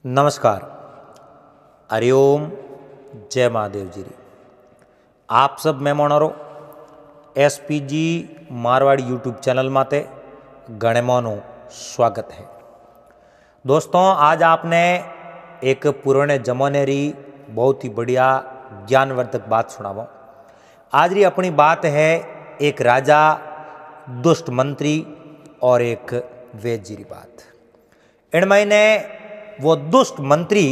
नमस्कार, हरिओम, जय महादेव जी। आप सब मेहमानों एसपीजी मारवाड़ी यूट्यूब चैनल माते गणेमानो स्वागत है। दोस्तों, आज आपने एक पुराने जमाने री बहुत ही बढ़िया ज्ञानवर्धक बात सुनावो। आज री अपनी बात है एक राजा, दुष्ट मंत्री और एक वेद जी री बात। इन महीने वो दुष्ट मंत्री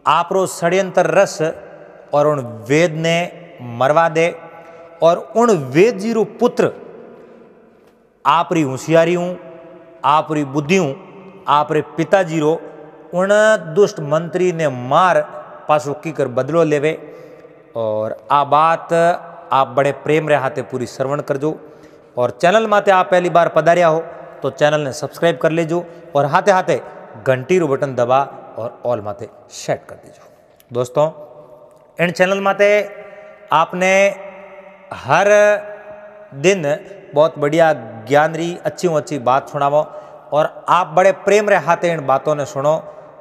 आपरो षड्यंत्र रस और उन वेद ने मरवा दे और उन वेद जी रो पुत्र आपरी होशियारी हूँ, आपरी बुद्धि हूँ, आपरे पिताजी रो उन दुष्ट मंत्री ने मार पासो की कर बदलो लेवे। और आ बात आप बड़े प्रेम रे हाथे पूरी श्रवण करजो। और चैनल माते आप पहली बार पधारिया हो तो चैनल ने सब्सक्राइब कर लेजो और हाथे हाथे घंटी रो बटन दबा और ऑल माते सेट कर दीजो। दोस्तों, इन चैनल माते आपने हर दिन बहुत बढ़िया ज्ञान री अच्छी बात सुनावो और आप बड़े प्रेम रे हाथे इन बातों ने सुनो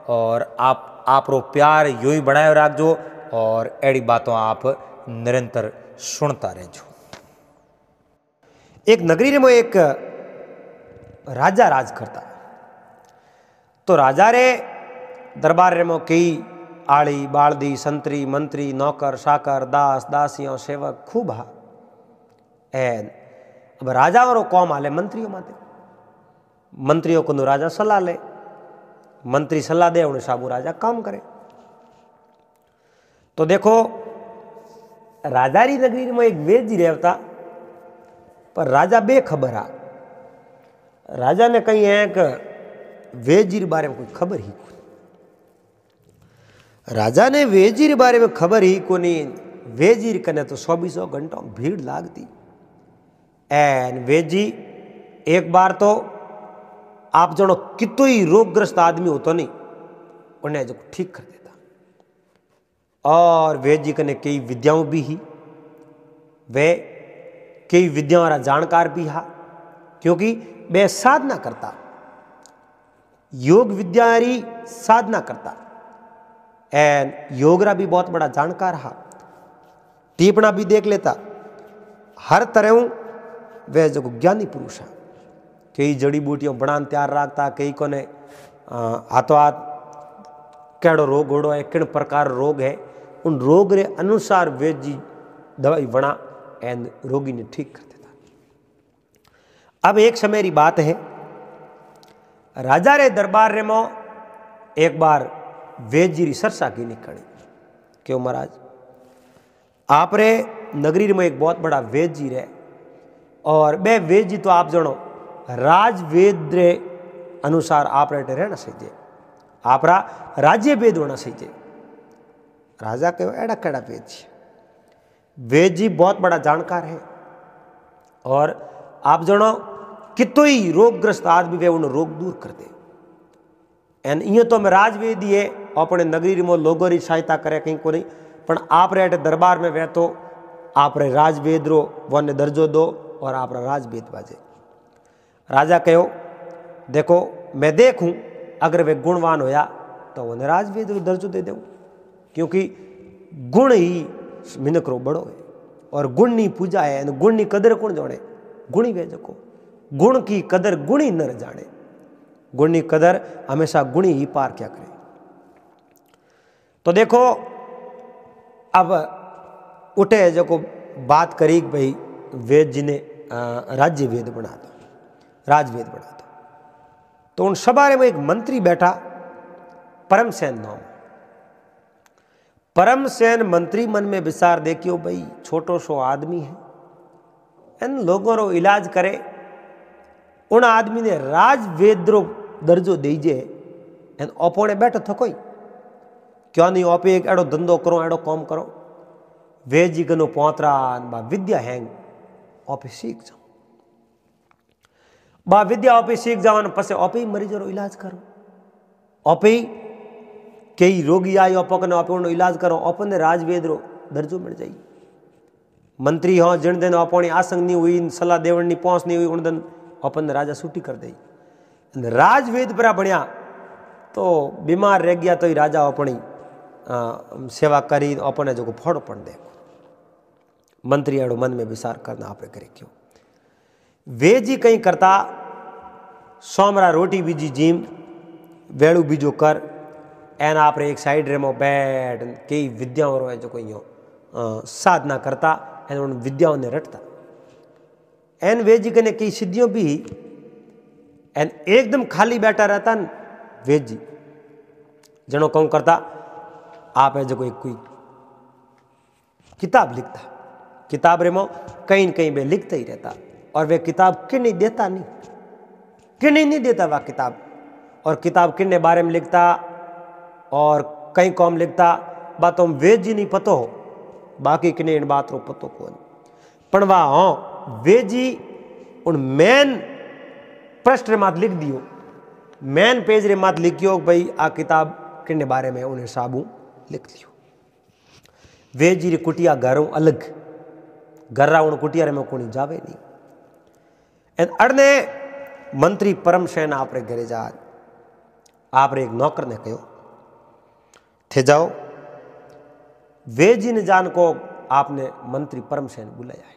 और आप रो प्यार यो ही बनाए रखजो और एड़ी बातों आप निरंतर सुनता रहजो। एक नगरी में एक राजा राज करता। तो राजा रे दरबार रे में कई आड़ी बालदी संतरी मंत्री नौकर साकर दास दासियों सेवक खूब हा। एन अब राजा रो कौम आले मंत्रियों माते। मंत्रियों को राजा सलाह ले, मंत्री सलाह दे उन्हें साबू राजा काम करे। तो देखो, राजा री नगरी में एक वेद जी रहता, पर राजा बेखबर आ। राजा ने कही है कि वेद जी के बारे में कोई खबर ही कोनी। राजा ने वेद जी के बारे में खबर ही कोनी। वेद जी कने तो 24 घंटों भीड़ लागती। एन वेद जी एक बार तो आप जनो कितो ही रोगग्रस्त आदमी होतो नहीं उन्हें जो ठीक कर देता। और वेद जी कने कई विद्याओं भी ही, वे कई विद्याओं वाला जानकार भी हा, क्योंकि वे साधना करता, योग विद्या री साधना करता। एन योगरा भी बहुत बड़ा जानकार हा, टीपना भी देख लेता। हर तरह वे जो ज्ञानी पुरुष है। कई जड़ी बूटियों बनान तैयार रखता, कई को ने हाथों हाथ केड़ो रोग होड़ो है, किन प्रकार रोग है, उन रोग रे अनुसार वेद जी दवाई बना एन रोगी ने ठीक कर देता। अब एक समय री बात है, राजा रे दरबार रे मो एक बार वेद जी री सरसा की निकली। क्यों महाराज, आप रे नगरी में एक बहुत बड़ा वेद जी रहे और बे वेद जी तो आप जनो राज वेद रे अनुसार आप रे रहना चाहिए, आपरा राज्य वेद होना चाहिए। राजा कहो एड़ा केड़ा वेद जी? वेद जी बहुत बड़ा जानकार है और आप जनो कितो ही रोगग्रस्त आदमी वे उन रोग दूर कर दे। एन इं तो मैं राजवेद ही है, अपने नगरी में लोगों की सहायता करे कहीं को नहीं, पर आप रे दरबार में वे तो आप रे राजवेद रो वन दर्जो दो और आप राजवेद बाजे। राजा कहो देखो, मैं देखूं अगर वे गुणवान होया तो उन्हें राजवेद रो दर्जो दे दूं, क्योंकि गुण ही मिनक रो बड़ो है और गुण नी पूजा है। गुण नी कदर कौन जाने? गुणी वे जको। गुण की कदर गुणी नर जाने। गुण की कदर हमेशा गुणी ही पार क्या करे। तो देखो, अब उठे जो को बात करी भाई वेद जी ने राज्य वेद बना दो, राजवेद बना दो। तो उन सबारे में एक मंत्री बैठा, परमसेन नाम। परमसेन मंत्री मन में विचार देखियो भाई छोटो सो आदमी है, इन लोगों रो इलाज करे, उन आदमी ने राजवेद रो दर्जो दीजे। एन ओपोने बैठो थो कोई क्यों नहीं? ओपे एक एड़ो धंधो करो, एड़ो काम करो। वेद जी गनो पौतरा बा विद्या हैंग ओपे सीख जाओ, बा विद्या ओपे सीख जाओ, पसे ओपे ही मरीजों रो इलाज करो। ओपे ही कई रोगी आयो ओपकने ओपे उन इलाज करो, ओपने राजवेद रो दर्जो मिल जाई। मंत्री हो जिन दिन ओपनी आसंग नहीं हुई, सलाह देवण नहीं पहुंच नहीं हुई, उन दिन ओपन राजा छुट्टी कर दई। राजवेद पर बढ़िया तो बीमार रह गया तो ही राजा अपनी सेवा करी अपने जो फड़ पण दे। मंत्री अड़ो मन में विचार करना आपने करे क्यों वे जी कहीं करता सोमरा रोटी बीजी जीम वेड़ू बीजो कर एन आप एक साइड रे में बैठ कई विद्याओं रो जो कोई साधना करता एन उन विद्याओं ने रटता एन वे जी कने कई सिद्धियों भी एन एकदम खाली बैठा रहता न वे जी जनो कौन करता आप है जो कोई किताब लिखता किताब रे में कहीं न कहीं वे लिखता ही रहता और वे किताब किन्हीं देता नहीं किन्हीं नहीं देता वह किताब और किताब किन्ने बारे में लिखता और कहीं कौम लिखता बातों वे जी नहीं पतो हो बाकी किन्ने इन बात रो पतो कौन पण वाह हाँ वे जी उन मेन पृष्ठ रे मात लिख दियो मेन पेज रे मात लिखियो भाई आ किताब किन्ने बारे में उन्हें साबू लिख लियो वे जी री कुटिया घरों अलग घर्रा उन कुटिया रे में कोनी जावे नहीं एन अड़ने मंत्री परमसेन आपरे घरे जा आपरे एक नौकर ने कहो थे जाओ वे जी ने जान को आपने मंत्री परमसेन बुलाया है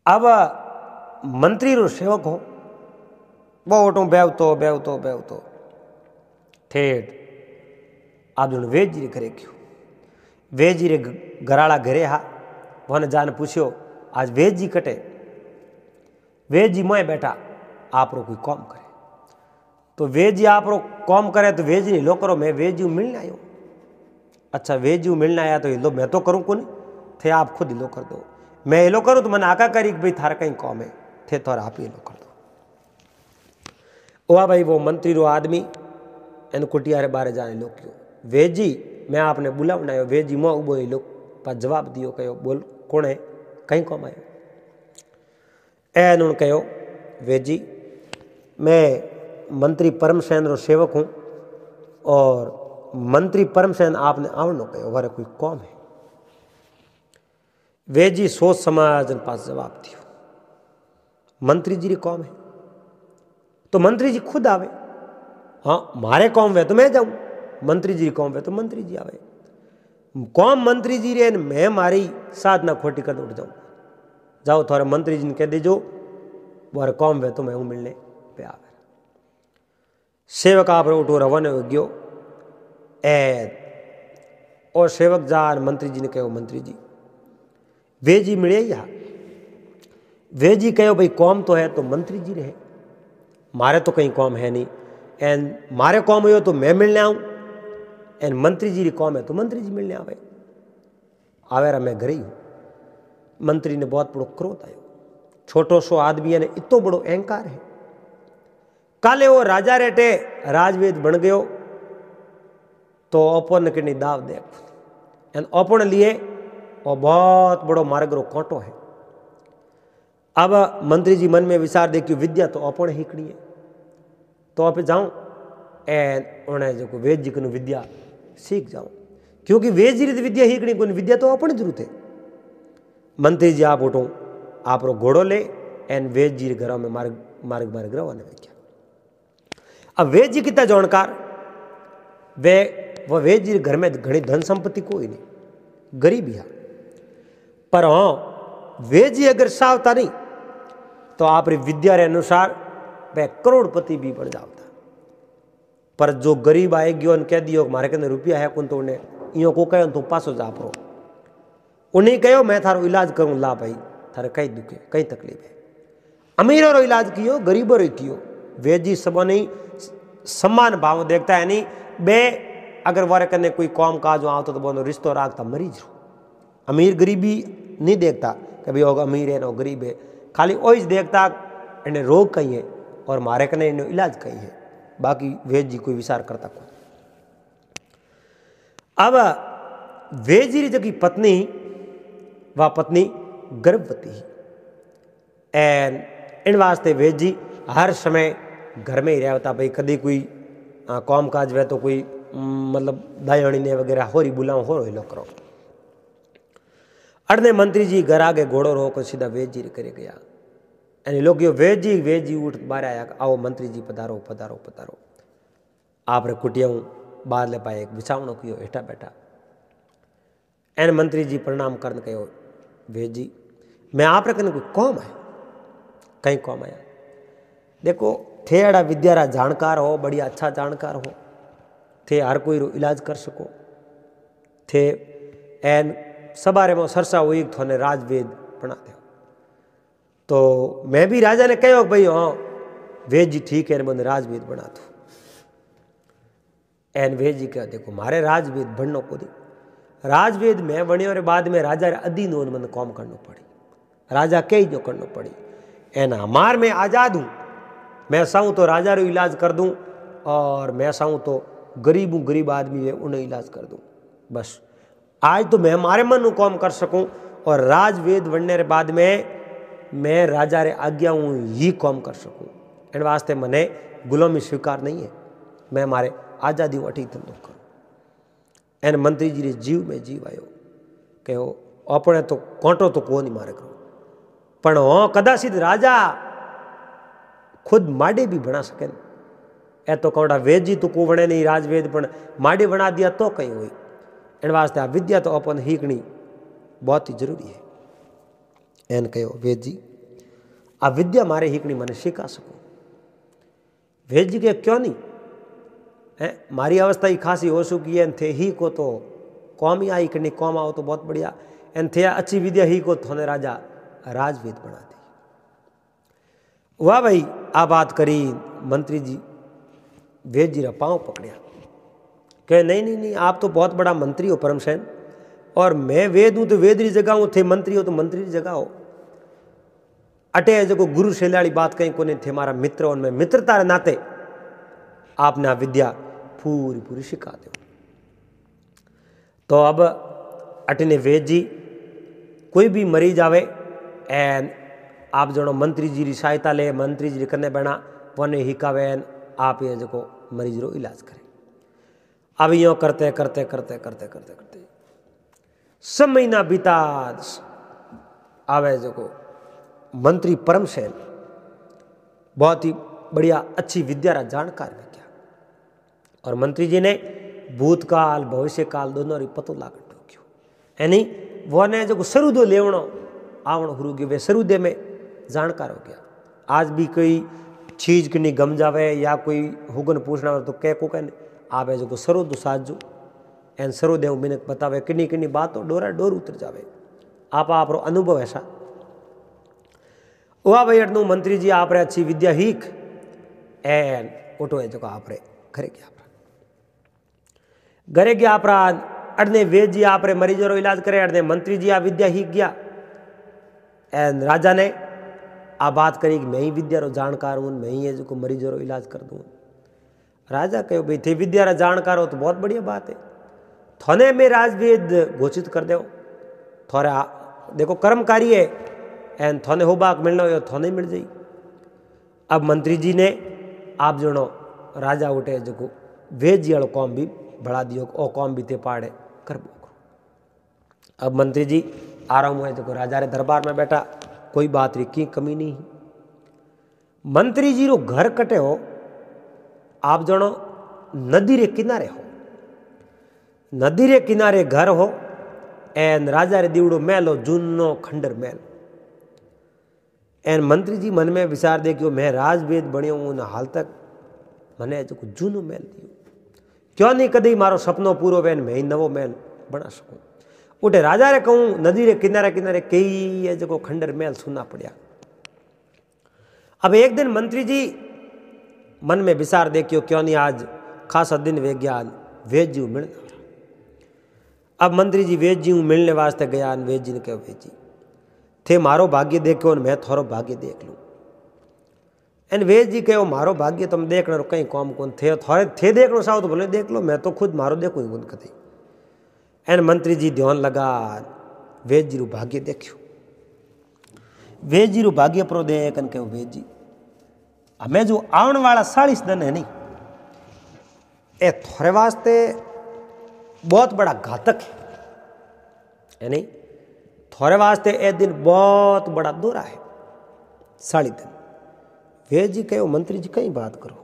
अब मंत्री रो सेवक हो वो ओटो बेवतो ठेठ आप जो वे जी रे घरे क्यों वे जी रे घराला घरे हा वन जान पूछो आज वे जी कटे वे जी मैं बैठा आप रो कोई कॉम करे तो वे जी आप रो कॉम करे तो वे जी नहीं लो करो मैं वे जी मिलने आयो अच्छा वे जी मिलने आया तो ये लो मैं तो करूँ कौन थे आप खुद ही लो कर दो मैं ये लो करूँ तो मैंने आका करी कि भाई थारा कहीं कॉम है थे तो आप ये लो कर दो वाह भाई वो मंत्री रो आदमी इन कुटिया रे बारे जाने लो क्यों वे जी मैं आपने बुलावना आयो वे जी मुँह उबो लो पर जवाब दियो कहो बोल कौन है कहीं कॉम आयो एन उन कहो वे जी मैं मंत्री परमसेन रो सेवक हूँ और मंत्री परमसेन आपने आवनो कहो वारे कोई कौम है वे जी सोच समाज पास जवाब दियो मंत्री जी री कौम है तो मंत्री जी खुद आवे हाँ मारे कौम वे तो मैं जाऊं मंत्री जी कौम वे तो मंत्री जी आवे कौम मंत्री जी रे मैं मारी साधना खोटी कर उठ जाऊं जाओ थोड़े मंत्री जी ने कह दीजो बोरे कौम वे तो मैं मिलने पे आवे सेवक आप उठो रवाना हो गयो और सेवक जान मंत्री जी ने कहो मंत्री जी वे जी मिले या वे जी कहो भाई कौम तो है तो मंत्री जी रहे मारे तो कहीं कौम है नहीं एन मारे कौम हो तो मैं मिलने आऊं एन मंत्री जी री कौम है तो मंत्री जी मिलने आवे आवेरा मैं घरे ही हूं मंत्री ने बहुत बड़ो क्रोध आयो छोटो सो आदमी ने इतो बड़ो अहंकार है काले वो राजा रेटे राजवेद बन गयो तो अपन के दाव दे एन अपन लिए वो बहुत बड़ो मार्ग रो कांटो है अब मंत्री जी मन में विचार देखियो विद्या तो अपन हिकड़ी है तो आप जाऊं एन उन्हें जो वेद जी को विद्या सीख जाऊं क्योंकि वेद जी री विद्या हिकड़ी को विद्या तो अपन जरूरत है मंत्री जी आप उठो आप रो घोड़ो ले एन वेद जी घरों में मार्ग रवाना हो गया अब वेद जी कितना जानकार वो वेद जी घर में घनी धन संपत्ति कोई नहीं गरीबी है पर हाँ वेद जी अगर सावता नहीं तो आप विद्या रे अनुसार वह करोड़पति भी बन जाता पर जो गरीब आएगी उन कह दियो मारे के रुपया है कौन तो उन्हें इो को कहो तू पासो जा परो उन्हें कहो मैं थारो इलाज करूँ ला भाई थारे कई दुखे कई तकलीफ है अमीरों रो इलाज कियो गरीबों रो कियो वेद जी सबों नहीं सम्मान भाव देखता है नहीं बे अगर वारे कने कोई कौम काज आवतो तो बोलो रिश्तो राखता मरीज रो अमीर गरीबी नहीं देखता कि भाई वो अमीर है ना गरीब है खाली वही देखता इन्हें रोग कहीं है और मारे कने इन्हें इलाज कहीं है बाकी वेद जी कोई विचार करता को अब वेद जी जगी पत्नी वह पत्नी गर्भवती एन इन वास्ते वेद जी हर समय घर में ही रहता भाई कभी कोई कौम काज वे तो कोई मतलब दायणी ने वगैरह होरी बुलाओ हो लो करो अड़ने मंत्री जी घर आगे घोड़ो रोक सीधा वेद जी करे गया एने लोग यो वेज जी उठ बारे आया, आओ मंत्री जी पधारो पधारो पधारो। आप रे कुटियाऊं बाहर ले पाए एक बिछावणो कियो, हेठा बैठा। एन मंत्री जी प्रणाम करने कहो, वेज जी मैं आप रे कने कोई कौम है, कहीं कौम आया। देखो थे अड़ा विद्या रा जानकार हो, बढ़िया अच्छा जानकार हो, थे हर कोई रो इलाज कर सको, थे एन सबारे में सरसा हुई थोने राजवेद बना दो। तो मैं भी राजा ने कहो भाई हाँ वेद जी ठीक है, बंद राजवेद बना दो। एन वेद जी कह देखो मारे राजवेद बननो को दी, राजवेद में बनियो रे बाद में राजा रे अधीन होने मन काम करनो पड़ी, राजा कई जो करनो पड़ी। एन हमार में आजाद हूँ, मैं चाहूँ तो राजा रो इलाज कर दूँ और मैं चाहूँ तो गरीब हूँ, गरीब आदमी है उन्हें इलाज कर दूँ। बस आज तो मैं हमारे मन काम कर सकूँ और राजवेद बनने रे बाद में मैं राजा रे आज्ञा हूँ ही काम कर सकूँ। इन वास्ते मने गुलामी स्वीकार नहीं है, मैं हमारे आज़ादी अठी धंधो करूँ। एन मंत्री जी रे जीव में जीव आयो कहो अपने तो कांटो तो को नहीं मारे करो, पण हाँ कदाचित राजा खुद माडे भी बना सके। ए तो कौड़ा वेद जी तो को बने नहीं राजवेद, पण माडे बना दिया तो कहीं हुई। इन वास्ते आ विद्या तो अपन हीकनी बहुत ही जरूरी है। एन कहो वेद जी आ विद्या मारे हीकनी मैंने सीखा सकूँ। वेद जी के क्यों नहीं है, मारी अवस्था ही खासी हो चुकी है, थे ही को तो कौम ही आई करनी, कौम आओ तो बहुत बढ़िया। एन थे अच्छी विद्या ही को थोने राजा राजवेद बना दी। वाह भाई आ बात करी, मंत्री जी वेद जी रा पाँव पकड़िया, कहे नहीं नहीं नहीं आप तो बहुत बड़ा मंत्री हो परमसेन, और मैं वेद हूँ तो वेद री जगह हूँ, थे मंत्री हो तो मंत्री री जगह हो। अटे जो गुरु शैलाड़ी बात कहीं को नहीं थे, हमारा मित्र और मैं मित्रता के नाते आपने विद्या पूरी पूरी सिखा दो। तो अब अटने वेद जी कोई भी मरीज आवे एन आप जनो मंत्री जी री सहायता ले, मंत्री जी कने बना वने हिकावे एन आप ये जो मरीज रो इलाज करे। अब यो करते करते करते करते करते करते सब महीना बीता आवे जो मंत्री परमसेन बहुत ही बढ़िया अच्छी विद्या रा जानकार भी क्या, और मंत्री जी ने भूतकाल भविष्यकाल दोनों री पतो लागण ठोक्यो। यानी वो ने जो सरुदो लेवणो आवण हुरु गयो, वे सरुदे में जानकार हो गया। आज भी कोई चीज की नहीं गम जावे या कोई हुगन पूछना हो तो कह को कहने आवे जो सरुद साजू एन सरुदे मिनक बतावे किन्नी किन्नी बात डोरा डोर उतर जावे। आप रो अनुभव ऐसा वाह भाई अटनू मंत्री जी आप रे अच्छी विद्या हीक एन ओटो है जो आप रे घरे गया, घरे गया आप अड़ने वेद जी आप रे मरीजों रो इलाज करे, अड़ने मंत्री जी आ विद्या हीक गया। एन राजा ने आ बात करी कि मैं ही विद्या रो जानकार हूँ, मैं ही है जो मरीजों रो इलाज कर दूँ। राजा कहो भाई थे विद्या रा जानकार हो तो बहुत बढ़िया बात है, थोने में राजवेद घोषित कर दो। थोड़ा देखो कर्मकारी है एन थोने हो बाक मिलना हो थोने मिल जाई। अब मंत्री जी ने आप जनो राजा उठे जो वेद जी वालों कौम भी बढ़ा दियो, ओ कौम भी ते पाड़े कर बो। अब मंत्री जी आराम हुए जो राजा रे दरबार में बैठा, कोई बात री की कमी नहीं। मंत्री जी रो घर कटे हो आप जनो नदी रे किनारे हो, नदी रे किनारे घर हो एन राजा रे दीवड़ो महल हो, जूनो खंडर महल। एन मंत्री जी मन में विचार दे कि मैं राजवेद बनियो हूँ हाल तक मने जो जूनो महल दियो, क्यों नहीं कदी मारो सपनो पूरो वेन मैं ही नवो महल बना सकूँ। उठे राजा रे कहूँ नदी रे किनारे किनारे कई है जो खंडर महल सुनना पड़ा। अब एक दिन मंत्री जी मन में विचार देखियो क्यों नहीं आज खासा दिन विज्ञान वेद जी मिलने। अब मंत्री जी वेद जी मिलने वास्ते गया, वेद जी ने कहो वेद जी थे मारो भाग्य देखो मैं थोरो भाग्य देख लूँ। एन वेद जी कहो मारो भाग्य तुम देखना कहीं कौम कौन थे थोड़े थे देखना चाहो तो बोले देख लो, मैं तो खुद मारो देखू ही कहीं। एन मंत्री जी ध्यान लगा वेद जी रू भाग्य देखियो, वेद जी रू भाग्य प्रो देख कहो वेद जी हमें जो आने वाला 40 दिन है नहीं ए थोड़े वास्ते बहुत बड़ा घातक है नहीं, थोड़े वास्ते ए दिन बहुत बड़ा दोरा है। साड़ी दिन। वेद जी कहो मंत्री जी कई बात करो,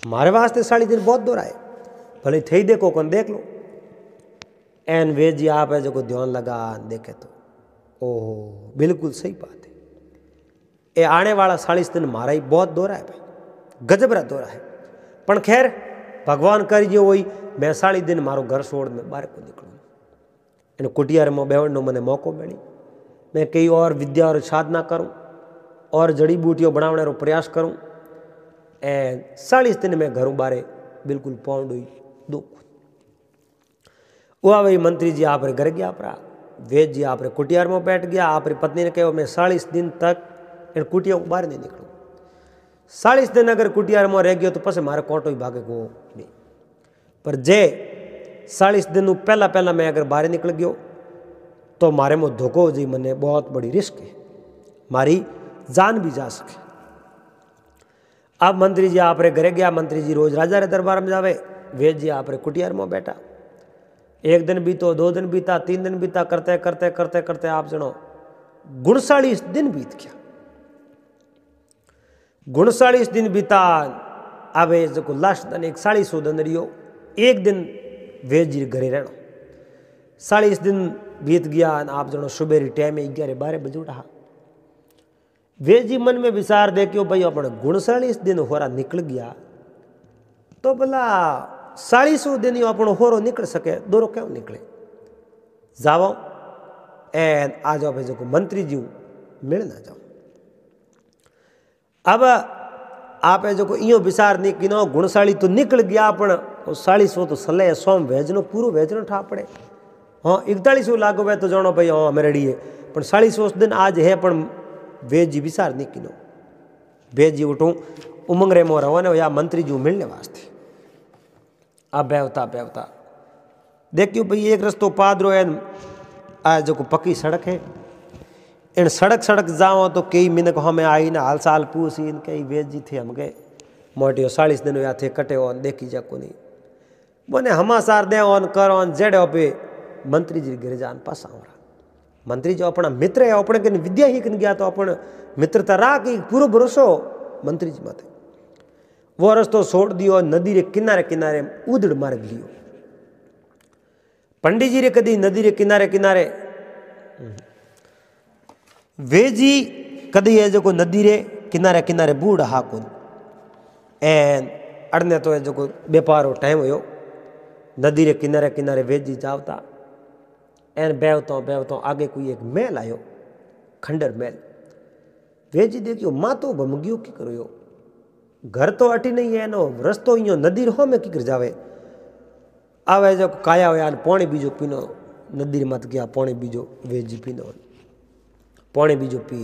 मारे वास्ते साड़ी दिन बहुत दूर आए, भले थी देखो कौन देख लो। एन वेद जी आप है जो ध्यान लगा देखे तो ओह बिल्कुल सही बात है, ये आने वाला 40 दिन मारा ही बहुत दौरा है भाई, गजबरा दौरा है। पण खैर भगवान करीजे वही, मैं 40 दिन मारो घर छोड़ में बाहर को निकलूँ, इन कुटियार में बेवण मैंने मौको मिली, मैं कई और विद्या और साधना करूँ और जड़ी बूटियों बनाने रो प्रयास करूँ। ए 40 दिन में घरों बारे बिल्कुल पौंड हुई दुख। वह भाई मंत्री जी आप घर गया अपरा, वेद जी आप कुटियार में बैठ गया। आप पत्नी ने कहो मैं 40 दिन तक इन कुटिया को बाहर नहीं निकलूँ, 40 दिन अगर कुटियार में रह गयो तो पसे मारे कोटो ही भागे को नहीं। पर जे 40 दिन पहला पहला मैं अगर बाहर निकल गयो तो मारे में धोखो जी, मने बहुत बड़ी रिस्क है, मारी जान भी जा सके। अब मंत्री जी आप घरे गया, मंत्री जी रोज राजा रे दरबार में जावे, वेद जी आप कुटियार में बैठा। एक दिन बीतो, 2 दिन बीता, 3 दिन बीता, करते करते करते करते आप जनो 39 दिन बीत गया। 39 दिन बीता। अब जो लास्ट दिन एक 40 दिन रियो, एक दिन वेद जी घरे रहना। 40 दिन बीत गया। आप जनो सुबह टाइम 11-12 बजे उठा। वेद जी मन में विचार दे क्यों भाई अपने 39 दिन होरा निकल गया तो भला 40 दिन यो अपनो होरो निकल सके, दोरो क्यों निकले। जाओ एन आ जाओ भाई जो मंत्री जी मिलना जाओ। अब आप जो इो विचार नहीं कि 39 तो निकल गया, पण 40 तो सले सोम वेजनो पूरो वेजनो ठा पड़े। हाँ 41 लागो वे तो जानो भाई हाँ हमें रेडी है, पण 40 दिन आज है, पण वेद जी विचार नहीं किनो। वेद जी उठूँ उमंग रे मोर हो या मंत्री जी मिलने वास्ते। अब बेवता बेवता देखियो भाई एक रस्तो पादरो है, आ जो पक्की सड़क है, इन सड़क जाओ तो कई मिनक हमें आई ना हाल साल पूछी इन कई वेद जी थे हम गए मोटे 40 दिन या थे कटे ऑन देखी जा को नहीं बोने हमासार दे ऑन कर ऑन जेड़े पे मंत्री जी गिर जान पास आवरा। मंत्री जो अपना मित्र है, अपने कन विद्या ही कन गया तो अपन मित्रता रा की पूरो भरोसो मंत्री जी माथे। वो रस्तो छोड़ दियो, नदी रे किनारे किनारे उदड़ मार्ग लियो। पंडित जी रे कदी नदी रे किनारे किनारे वे जी कदी है जो नदी रे किनारे किनारे बूढ़ हाकुन एन अड़ने तो है जो व्यापार टाइम हो नदी रे किनारे किनारे वे जी जावता एन बेवतो आगे कोई एक महल आयो, खंडर महल। वे जी देखियो माँ तो भमगियो की करो यो, घर तो अटी नहीं है नो रस्तो इो नदी रो में की कर जावे। आवे जो काया हो यार पानी बीजो पीनो, नदी मत गया पानी बीजो वे जी पीनो, पानी बीजो पी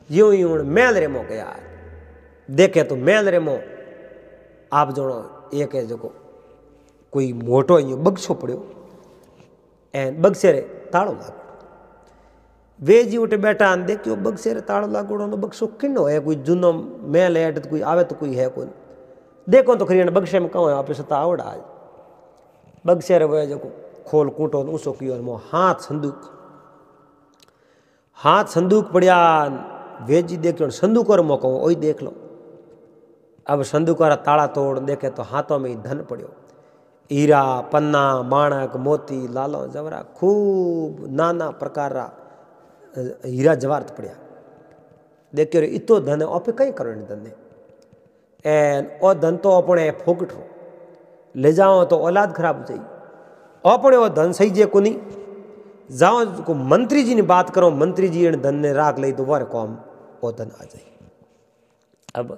यूं ही हूँ महल रे मो गया। देखे तो महल रे मो आप जनो एक है जो कोई मोटो इो बगसो पड़ो एन बगसे रे ताड़ो लागो। वे जी उठे बैठा देखियो बगसे रे ताड़ो लागोड़ो बगसो किनो है, कोई जूनो महल है तो कोई आवे तो कोई है कोई देखो तो खरी बगसे में कहो आप सता आवड़ा आज बगसे रे वो जो खोल कूटो ऊँचो कियो मो हाथ संदूक पड़िया। वे जी देखियो संदूक और मौको वही देख लो। अब संदूक वाला ताला तोड़ देखे तो हाथों में ही धन पड़ियो, हीरा पन्ना माणक मोती लालो जवरा खूब नाना प्रकार हीरा जवाहरत पड़िया। देखियो इतो धन आपे कई करो धन एन ओ धन तो अपने फोकट रो ले जाओ तो औलाद खराब हो जाए, अपने वो धन सही जे को नहीं जाओ को मंत्री जी ने बात करो, मंत्री जी इन धन ने राख ली तो वह कौम वो धन आ जाए। अब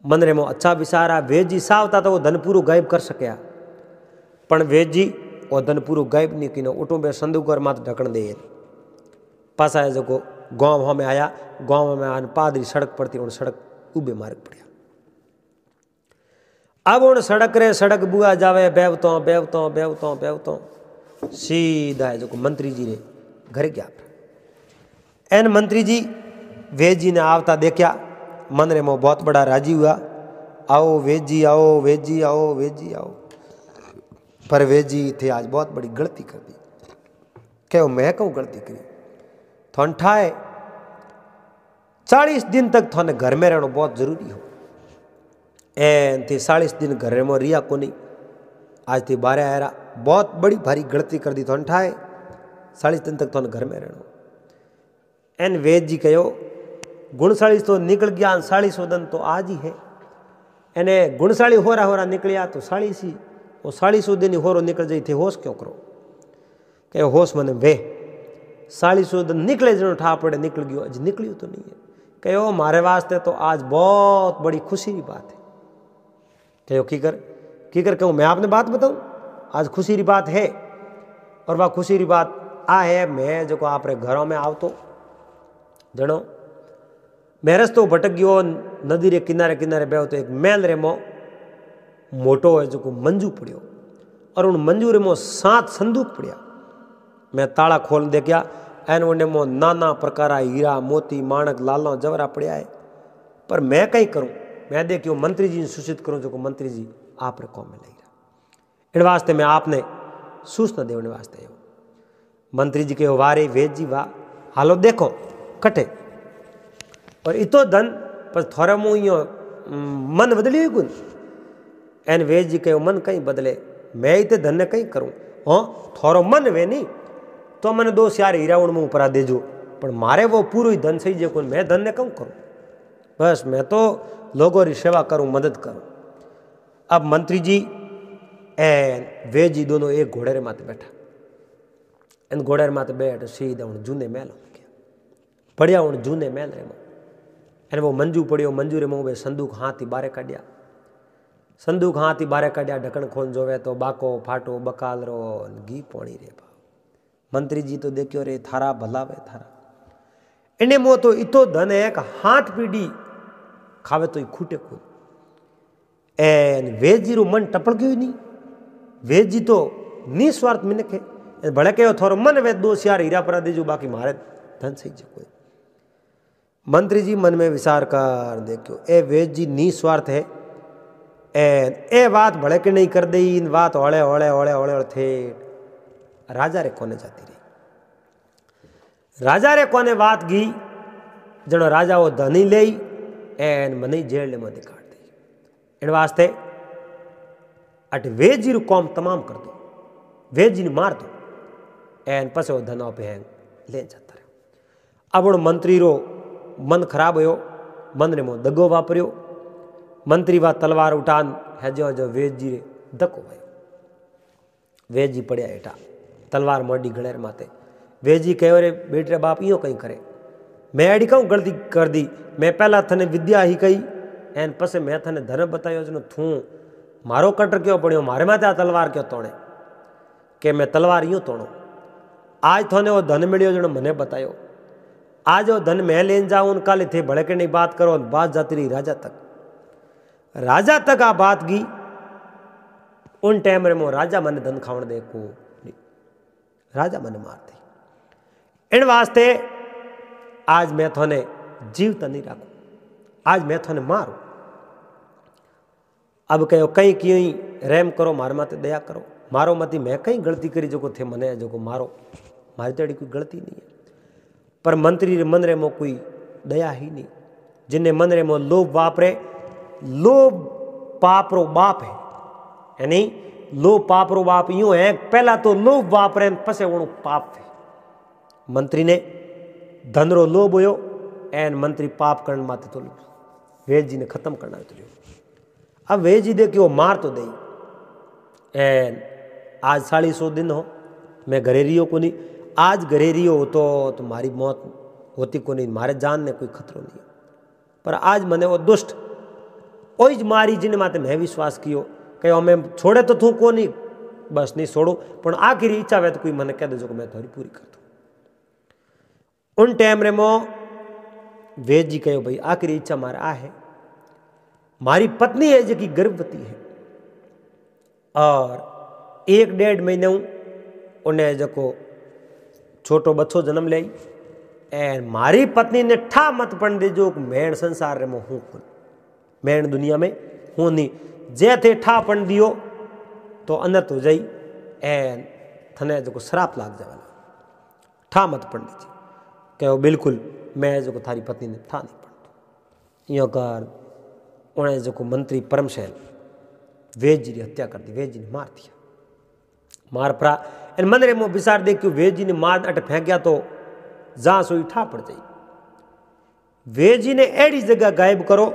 मन रे मो अच्छा विचारा वेद जी सावता तो वो धन पूरा गायब कर सकिया, पण वेद जी वो धन पूरा गायब नहीं किनो उठो बे संदूक और माथ ढकन दे पासा है जो गाँव में आया। गाँव में आन पादरी सड़क पर थी, उन सड़क उबे मार्ग पड़िया। अब उन सड़क बुआ जावे बेवतो सीधा है जो मंत्री जी ने घर गया। एन मंत्री जी वेद जी ने आवता देखा, मन रे मो बहुत बड़ा राजी हुआ, आओ वेद जी आओ, वेद जी आओ, वेद जी आओ। पर वेद जी थे आज बहुत बड़ी गलती कर दी। क्यों मैं कहूँ गलती करी थोन ठाए 40 दिन तक थाने घर में रहना बहुत जरूरी हो। एन थे 40 दिन घर में रिया को नहीं, आज थे 12 आया बहुत बड़ी भारी गलती कर दी थाने ठाए। 40 दिन तक थाने घर में रहना। एन वेद जी कहो 39 तो निकल गया, 40 दिन तो आज ही है। एने 39 होरा निकलिया तो 40 ही, वो 40 दिन ही होरो निकल जाई थे, होश क्यों करो? कहो होश मने वे 40 दिन निकले जनो ठा पड़े निकल गयो, अज निकलियो तो नहीं है। कहो मारे वास्ते तो आज बहुत बड़ी खुशी की बात है। कहो की कर कहूँ मैं आपने बात बताऊँ, आज खुशी की बात है। और वह खुशी की बात आ है, मैं जो आप घरों में आवतो जनो मैं रस्तो भटक गयो, नदी रे किनारे किनारे बेहो तो एक मेल रे मो मोटो है जो मंजू पड़ियो, और उन मंजू रे मो 7 संदूक पड़िया। मैं ताला खोल देखिया, एन उन्हें मो नाना प्रकार हीरा मोती माणक लाला जवरा पड़िया है। पर मैं कहीं करूँ, मैं देखियो मंत्री जी ने सूचित करूँ जो मंत्री जी आप रे कौम में लग रहा। इन वास्ते मैं आपने सूचना देने वास्ते आयो। मंत्री जी के वारे वेद जी वाह हालो देखो कटे और इतो धन पर थोड़ा मुँह यो मन बदली हुई गुण। एन वेद जी के मन कहीं बदले, मैं इतने धन ने कहीं करूँ। हाँ थोड़ो मन वे नहीं तो मैंने 2 4 हीरा उन मुँह पर देजो, पर मारे वो पूरा ही धन सही जे को मैं धन ने कम करूँ। बस मैं तो लोगों की सेवा करूँ, मदद करूँ। अब मंत्री जी एन वेद जी दोनों एक घोड़े रे माथे बैठा। इन घोड़े रे माथे बैठ सीधा उन जूने महल बढ़िया उन जूने महल रे में एन वो मंजू पड़ियो, मंजू रे मुँह संदूक हाथ ही बारे काढ़िया। संदूक हाथ ही बारे काढ़िया, ढक्कन खोल जोवे तो बाको फाटो बकाल रो घी पानी रे। मंत्री जी तो देखियो रे थारा भलावे थारा, इन्हें मो तो इतो धन है कि हाथ पीढ़ी खावे तो खूटे खूद। एन वेद जी रो मन टपड़ गयो ही नहीं। वेद जी तो निस्वार्थ मिनक है, भले कहो थोरो मन वे 2 4 हीरा परा दीजो, बाकी मारे धन सही जो कोई। मंत्री जी मन में विचार कर देखियो ए वेद जी निस्वार्थ है। एन ए बात भले के नहीं कर दे, इन बात ओले ओले ओले ओले थे राजा रे कोने जाती रही। राजा रे कोने बात गी जनो राजा वो धनी ले एन मनी जेल में दिखाड़ दी। इन वास्ते अट वेद जी रू कौम तमाम कर दो, वेद जी ने मार दो एन पसे वो धनों पे ले जाता रहे। अब उन मंत्री रो मन खराब हो, मन ने मो दगो वापरियो। मंत्री वा तलवार उठान है जो वेद जी रे धक्को भयो। वेद जी पड़िया हेठा तलवार मोड़ी गणेर माते। वेद जी कहो रे बेटे रे बाप यो कहीं करे, मैं अड़ी कहूँ गलती कर दी। मैं पहला थने विद्या ही कही एन पसे मैं थने धन बतायो जो थू मारो कटर क्यों पड़ियो, मारे माते आ तलवार क्यों तोड़े के मैं तलवार यूँ तोड़ो। आज थोने वो धन मिलियो जो मने बतायो, आज वो धन मैं लेन जाऊँ उनका ले थे भड़के नहीं बात करो। बात जाती रही राजा तक, राजा तक आ बात गी। उन टाइम रे मो राजा मने धन खावन दे को, राजा मने मार दे। इन वास्ते आज मैं थोने जीवत नहीं राखू, आज मैं थोने मारू। अब कहो कहीं क्यों रेम करो, मार माते दया करो, मारो मती मैं कहीं गलती करी जो को थे मने जो को मारो, मारी तेड़ी कोई गलती नहीं है। पर मंत्री रे मन रे मो कोई दया ही नहीं। जिन्हें मन रे मो लोभ वापरे, लोभ पाप रो बाप है। यानी लोभ पाप रो बाप यूं है, पहला तो लोभ वापरे पसे वो पाप है। मंत्री ने धन रो लोभ होयो एन मंत्री पाप करने माते तो वेद जी ने खत्म करना तो। अब वेद जी देखियो मार तो दई एन आज 450 दिन हो मैं घरे रियो को नहीं। आज घरे रियो तो तुम्हारी मौत होती को नहीं, मारे जान ने कोई खतरो नहीं। पर आज मने वो दुष्ट ओज मारी जिन माते मैं विश्वास कियो कहो मैं छोड़े तो थू को नहीं, बस नहीं छोड़ू पण आखिरी इच्छा वे तो कोई मने कह दो मैं थोड़ी पूरी कर दूँ। उन टाइम रे मो वेद जी कहो भाई आखिरी इच्छा मारा आ है, मारी पत्नी है जो गर्भवती है और 1-1.5 महीने उन्हें जो छोटो बच्चो जन्म ले एन मारी पत्नी ने ठा मत पड़ दे जो मैन संसार रे मो हूँ मैन दुनिया में हूँ नहीं। जे थे ठा पड़ दियो तो अनर्थ हो जाई एन थने जो श्राप लाग जाए, ठा मत पड़ दीजिए। कहो बिल्कुल मैं जो थारी पत्नी ने था नहीं पड़तो यो कर उन्हें जो मंत्री परमशैल वेद जी की हत्या कर दी, वेद जी ने मार दिया। मार पड़ा इन मंदिर में विचार देख क्यों वेद जी ने मार अट फेंक गया तो जहां सोई ठा पड़ जाई। वेद जी ने एड़ी जगह गायब करो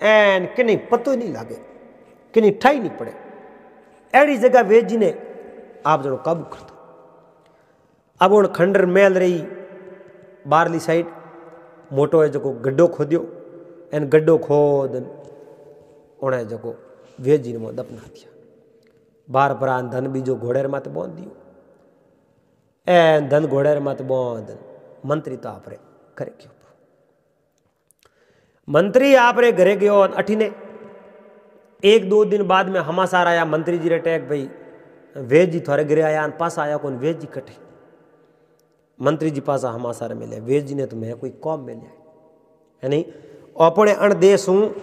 एन कि नहीं पतो ही नहीं लागे कि नहीं ठाई नहीं पड़े, एड़ी जगह वेद जी ने आप जड़ो काबू कर दो। अब उन खंडर महल रही बारली साइड मोटो है जो गड्ढो खोदियो एन गड्ढो खोद उन्हें जो वेद जी ने वो दफना दिया। बार परान धन बीजो घोड़े मत बांध दियो एन धन घोड़े मत बांध। मंत्री तो आप रे घरे गयो, मंत्री आप रे घरे गयो। अठीने एक दो दिन बाद में हमासार आया मंत्री जी रे टैग भाई वेद जी थोड़े घरे आया पास आया कौन वेद जी कटे। मंत्री जी पासा हमासार मिले वेद जी ने तो मैं कोई कौम मिले है नहीं अपने अण देश हूँ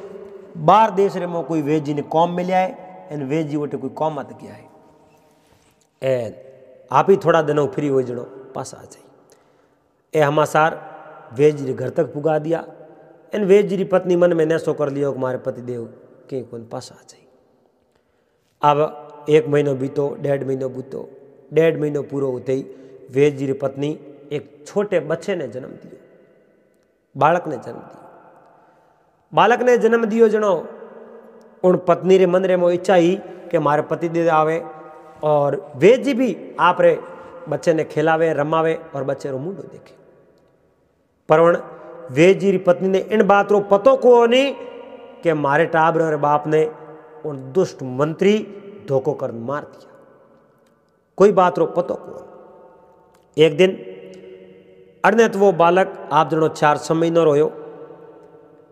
बाहर देश रे मो कोई वेद जी ने कौम मिलिया है एन वेद जी वोटे कोई कौम मत किया है एन आप ही थोड़ा दिनों फ्री हो जड़ो पास आ जाए। ए हमासार वेद जी घर तक पुगा दिया। एन वेद जी की पत्नी मन में नैसो कर लियो कि मारे पति देव कहीं कौन पास आ जाए। अब 1 महीनो बीतो 1.5 महीनो बीतो 1.5 महीनो पूरो होते ही वेद जी की पत्नी एक छोटे बच्चे ने जन्म दियो, बालक ने जन्म दियो। बालक ने जन्म दियो जनो उन पत्नी रे मन रे मो इच्छा ही कि मारे पति दे आवे और वेद जी भी आप रे बच्चे ने खिलावे रमावे और बच्चे रो मुंडो देखे। पर उन वेद जी री पत्नी ने इन बात रो पतो को नहीं कि मारे टाबर और बाप ने उन दुष्ट मंत्री धोखो कर मार दिया, कोई बात रो पतो को। एक दिन अड़ने तो वो बालक आप जनो 4 महीनो रोयो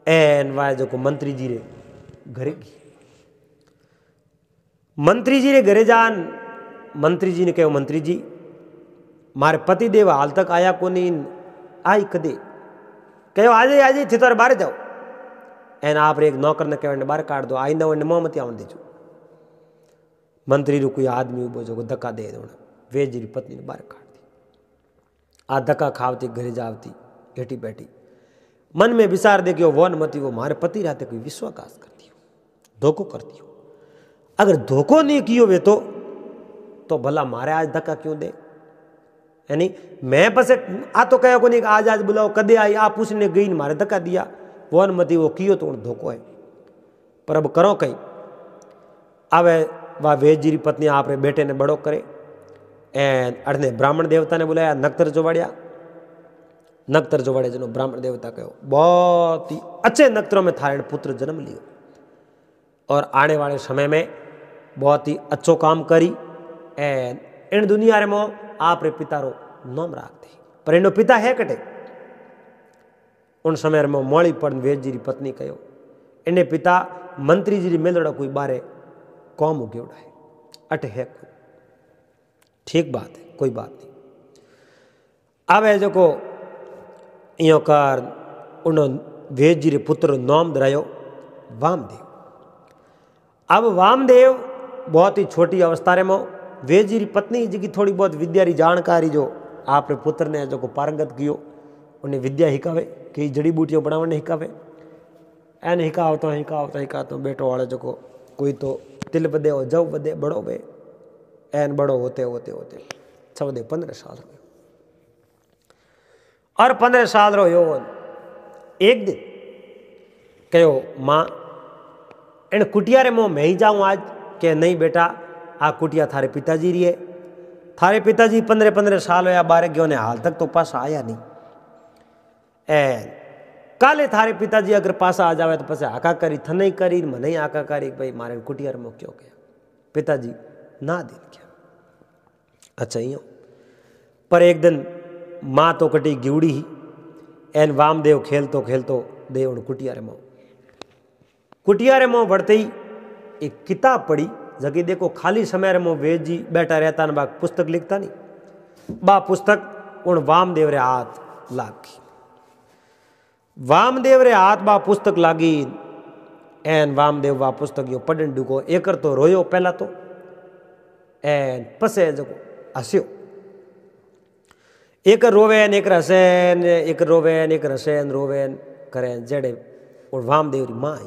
एन वाय जो मंत्री जी रे घरे गई। मंत्री जी रे घरे जान मंत्री जी ने कहो मंत्री जी मारे पति देव हाल तक आया को नहीं आई कदे कहो आज थी तो बाहर जाओ एन आप एक नौकर ने कहो बाहर काट दो आई ना मोह मत आवन दीजो। मंत्री रू कोई आदमी उबो जो धक्का दे दो वेद जी री पत्नी ने बाहर काट दी। आ धक्का खावती घरे जावती हेठी बैठी मन में विचार दे वो वन मती वो मारे पति रहते कोई विश्वास कर दियो धोखो कर दियो। अगर धोखो नहीं कियो वे तो भला मारे आज धक्का क्यों दे यानी मैं बस आ तो कहो को नहीं आज आज बुलाओ कदे आई आप पूछने गई मारे धक्का दिया वन मती वो कियो तो धोखो है। पर अब करो कहीं अब वह वेद जी की पत्नी आप रे बेटे ने बड़ो करे एन अड़ने ब्राह्मण देवता ने बुलाया नक्तर जोवाड़िया। नक्तर जोवाड़े जनो ब्राह्मण देवता कहो बहुत ही अच्छे नक्तरों में थारे पुत्र जन्म लियो और आने वाले समय में बहुत ही अच्छो काम करी एन इन दुनिया रे मो आप रे पिता रो नाम राख दे। पर इनो पिता है कटे उन समय में मोड़ी पर वेद जी की पत्नी कहो इन्हें पिता मंत्री जी मेलड़ा कोई बारे कौम उगेड़ा है अटे है कोई ठीक बात है कोई बात नहीं। अब है जो को यो कर उन वेद जी रे पुत्र नाम धरायो वामदेव। अब वामदेव बहुत ही छोटी अवस्था रे मो वेद जी री पत्नी जी की थोड़ी बहुत विद्या री जानकारी जो आप रे पुत्र ने जो को पारंगत कियो उन्हें विद्या हिकावे कई जड़ी बूटियों बनावने हिकावे एन हिकावतो बेटो वाले जो को कोई तो तिल बदे हो जव बदे बड़ो वे एन बड़ो होते होते होते 15 साल रहो और 15 साल रहो। एक दिन कहो माँ इन कुटिया रे मो मैं ही जाऊँ आज के नहीं बेटा आ कुटिया थारे पिताजी री है। थारे पिताजी 15 साल होया बारे गयो ने हाल तक तो पास आया नहीं एन काले थारे पिताजी अगर पास आ जावे तो पसे आका करी थने करी मने आका करी भाई मारे कुटिया रे मो क्यों गया पिताजी ना दिन क्या अच्छा यो। पर एक दिन माँ तो कटी गिवड़ी ही एन वामदेव खेलतो खेलतो दे उन कुटिया रे मो बढ़ते ही एक किताब पढ़ी जगी देखो खाली समय रे मो वेद जी बैठा रहता न बा पुस्तक लिखता नहीं बा पुस्तक उन वामदेव रे हाथ लागी। वामदेव रे हाथ बा पुस्तक लागी एन वामदेव बा पुस्तक यो पढ़न डुको एकर तो रोयो पहला तो एन पसे जको हस्यो एक रोवेन एक हसेन, एक रोवेन एक हसेन रोवेन करें जेड़े और वामदेव री माँ आई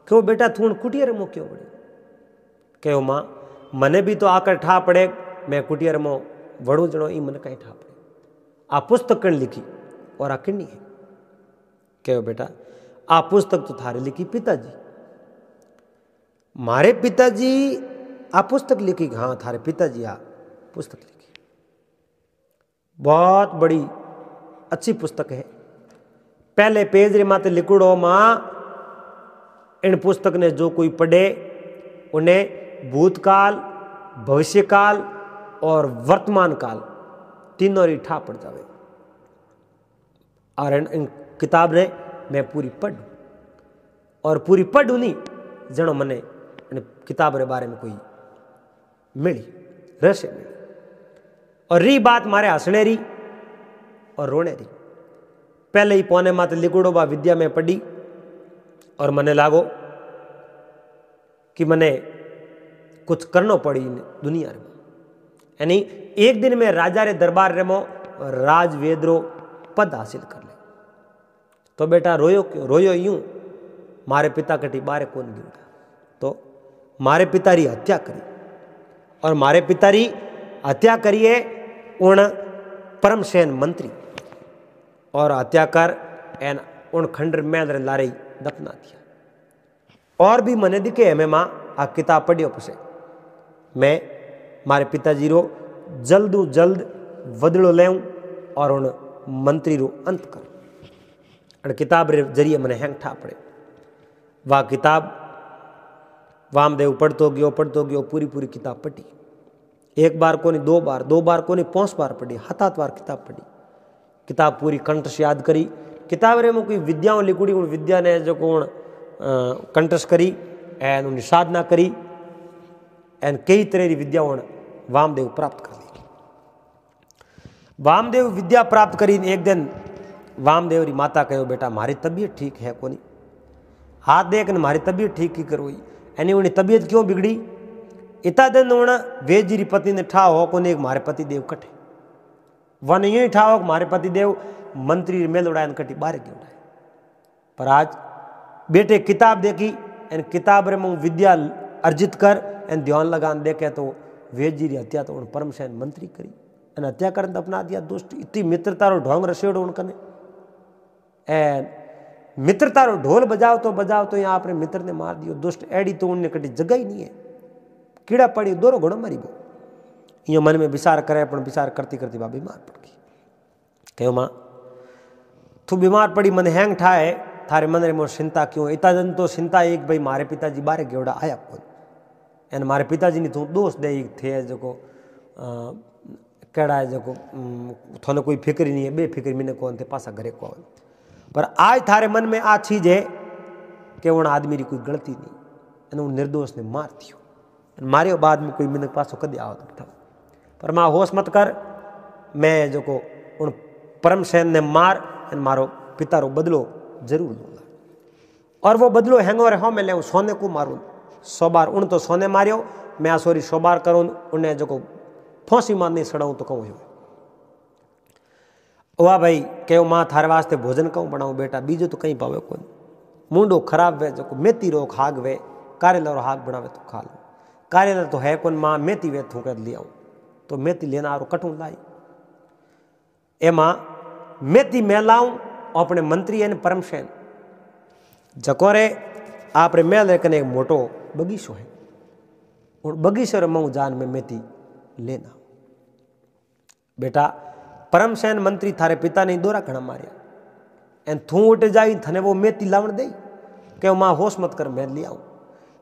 क्यों बेटा तू कुटिया रमो क्यों बड़े कहो माँ मने भी तो आकर ठा पड़े मैं कुटिया रमो वड़ू जणो ई मन कहीं ठा पड़े आ पुस्तक कण लिखी और आ किन्नी है कहो बेटा आ पुस्तक तो थारे लिखी पिताजी मारे पिताजी आ पुस्तक लिखी हाँ थारे पिताजी आ पुस्तक लिखी बहुत बड़ी अच्छी पुस्तक है पहले पेज रे माते लिखुड़ो माँ इन पुस्तक ने जो कोई पढ़े उन्हें भूतकाल भविष्यकाल और वर्तमान काल तीनों री ठा पड़ जावे और इन किताब ने मैं पूरी पढ़ और पूरी पढ़ू नहीं जनो मने इन किताब रे बारे में कोई मिली रहस्य मिली और री बात मारे हंसने री और रोने री पहले ही पौने माते लिखुड़ो बा विद्या में पढ़ी और मने लागो कि मने कुछ करना पड़ी दुनिया में यानी एक दिन में राजा रे दरबार रे मो राजवेद्रो पद हासिल कर ले तो बेटा रोयो क्यों रोयो यूं मारे पिता कटी बारे कौन गिर तो मारे पिता री हत्या करी और मारे पिता री हत्या करिए उन परमसेन मंत्री और हत्या कर एन उन खंडर में लारे दफना दिया और भी मने दिखे हमें माँ आ किताब पढ़ियो पसे मैं मारे पिताजी रो जल्दू जल्द बदलो लेऊं और उन मंत्री रो अंत कर और किताब रे जरिए मने हैंग ठा पड़े वाह किताब वामदेव पढ़तो गयो पूरी पूरी किताब पढ़ी एक बार को नहीं दो बार को नहीं 5 बार पढ़ी 7 बार किताब पढ़ी किताब पूरी कंठ से याद करी किताब रे में कोई विद्याओं लिखुड़ी उन विद्या ने जो कौन कंठस्थ करी एन उनकी साधना करी एन कई तरह की विद्याओं वामदेव प्राप्त कर ली वामदेव विद्या प्राप्त करी एक दिन वामदेव री माता कहो बेटा मारी तबीयत ठीक है कोनी हाथ देख मारी तबीयत ठीक की करो यानी उनकी तबीयत क्यों बिगड़ी इतना दिन उन वेद जी री पति ने ठा हो कोने मारे पति देव कटे वन यूं ही ठा हो मारे पति देव मंत्री मेल उड़ाए कटी बारे की उड़ाए पर आज बेटे किताब देखी एन किताब रे मैं विद्या अर्जित कर एन ध्यान लगान देखे तो वेद जी री हत्या तो उन परमसेन मंत्री करी एन हत्या कर अपना दिया दोस्त इतनी मित्रता रो ढोंग रसेड़ो उनकने एन मित्रता रो ढोल बजाओ तो यहाँ अपने मित्र ने मार दियो दुष्ट एडी तो उनने कटी जगह ही नहीं है कीड़ा पड़ी दोरो घणो मारी गो यो मन में विचार करे पण विचार करती करती बा बीमार पड़ गई कहो माँ तू बीमार पड़ी मन हैंग ठाए थारे मन रे मोर चिंता क्यों इतना दिन तो चिंता एक भाई मारे पिताजी बारे गेवड़ा आया कौन एन मारे पिताजी ने तू दोस्त दे थे जो केड़ा है जो थोने कोई फिक्र ही नहीं है बेफिक्र मैंने कौन थे पासा घरे कौन पर आज थारे मन में आ चीज है कि उन आदमी री कोई गलती नहीं उन निर्दोष ने मार दियो मारियो बाद में कोई मैंने पासो कदे आवत था पर माँ होश मत कर मैं जो को उन परमसेन ने मार मारो पिता रो बदलो जरूर लूंगा और वो बदलो हैंगो रहो मैं ले सोने को मारूं 100 बार उन तो सोने मारियो मैं सॉरी 100 बार करूं उन्हें जो को फांसी मारने सड़ाऊं तो कहूँ वाह भाई कहो माँ थारे वास्ते भोजन कहूँ बनाऊँ बेटा बीजो तो कहीं पावे कौन मुंडो खराब वे जो मेथी रोक हाग वे कारेला रो हाग बनावे तो खा लो कारेला तो है कौन माँ मेथी वे थू कर लिया तो मेथी लेना आरो कटूं लाई ए माँ मेथी मैं लाऊं अपने मंत्री एन परमसेन जकोरे आपरे मेल कने एक मोटो बगीचो है और बगीचे मऊ जान में मेथी लेना बेटा परमसेन मंत्री थारे पिता ने दोरा घना मारिया एन थू उठ जाई थने वो मेथी लावण दे के माँ होश मत कर मैं ले आऊं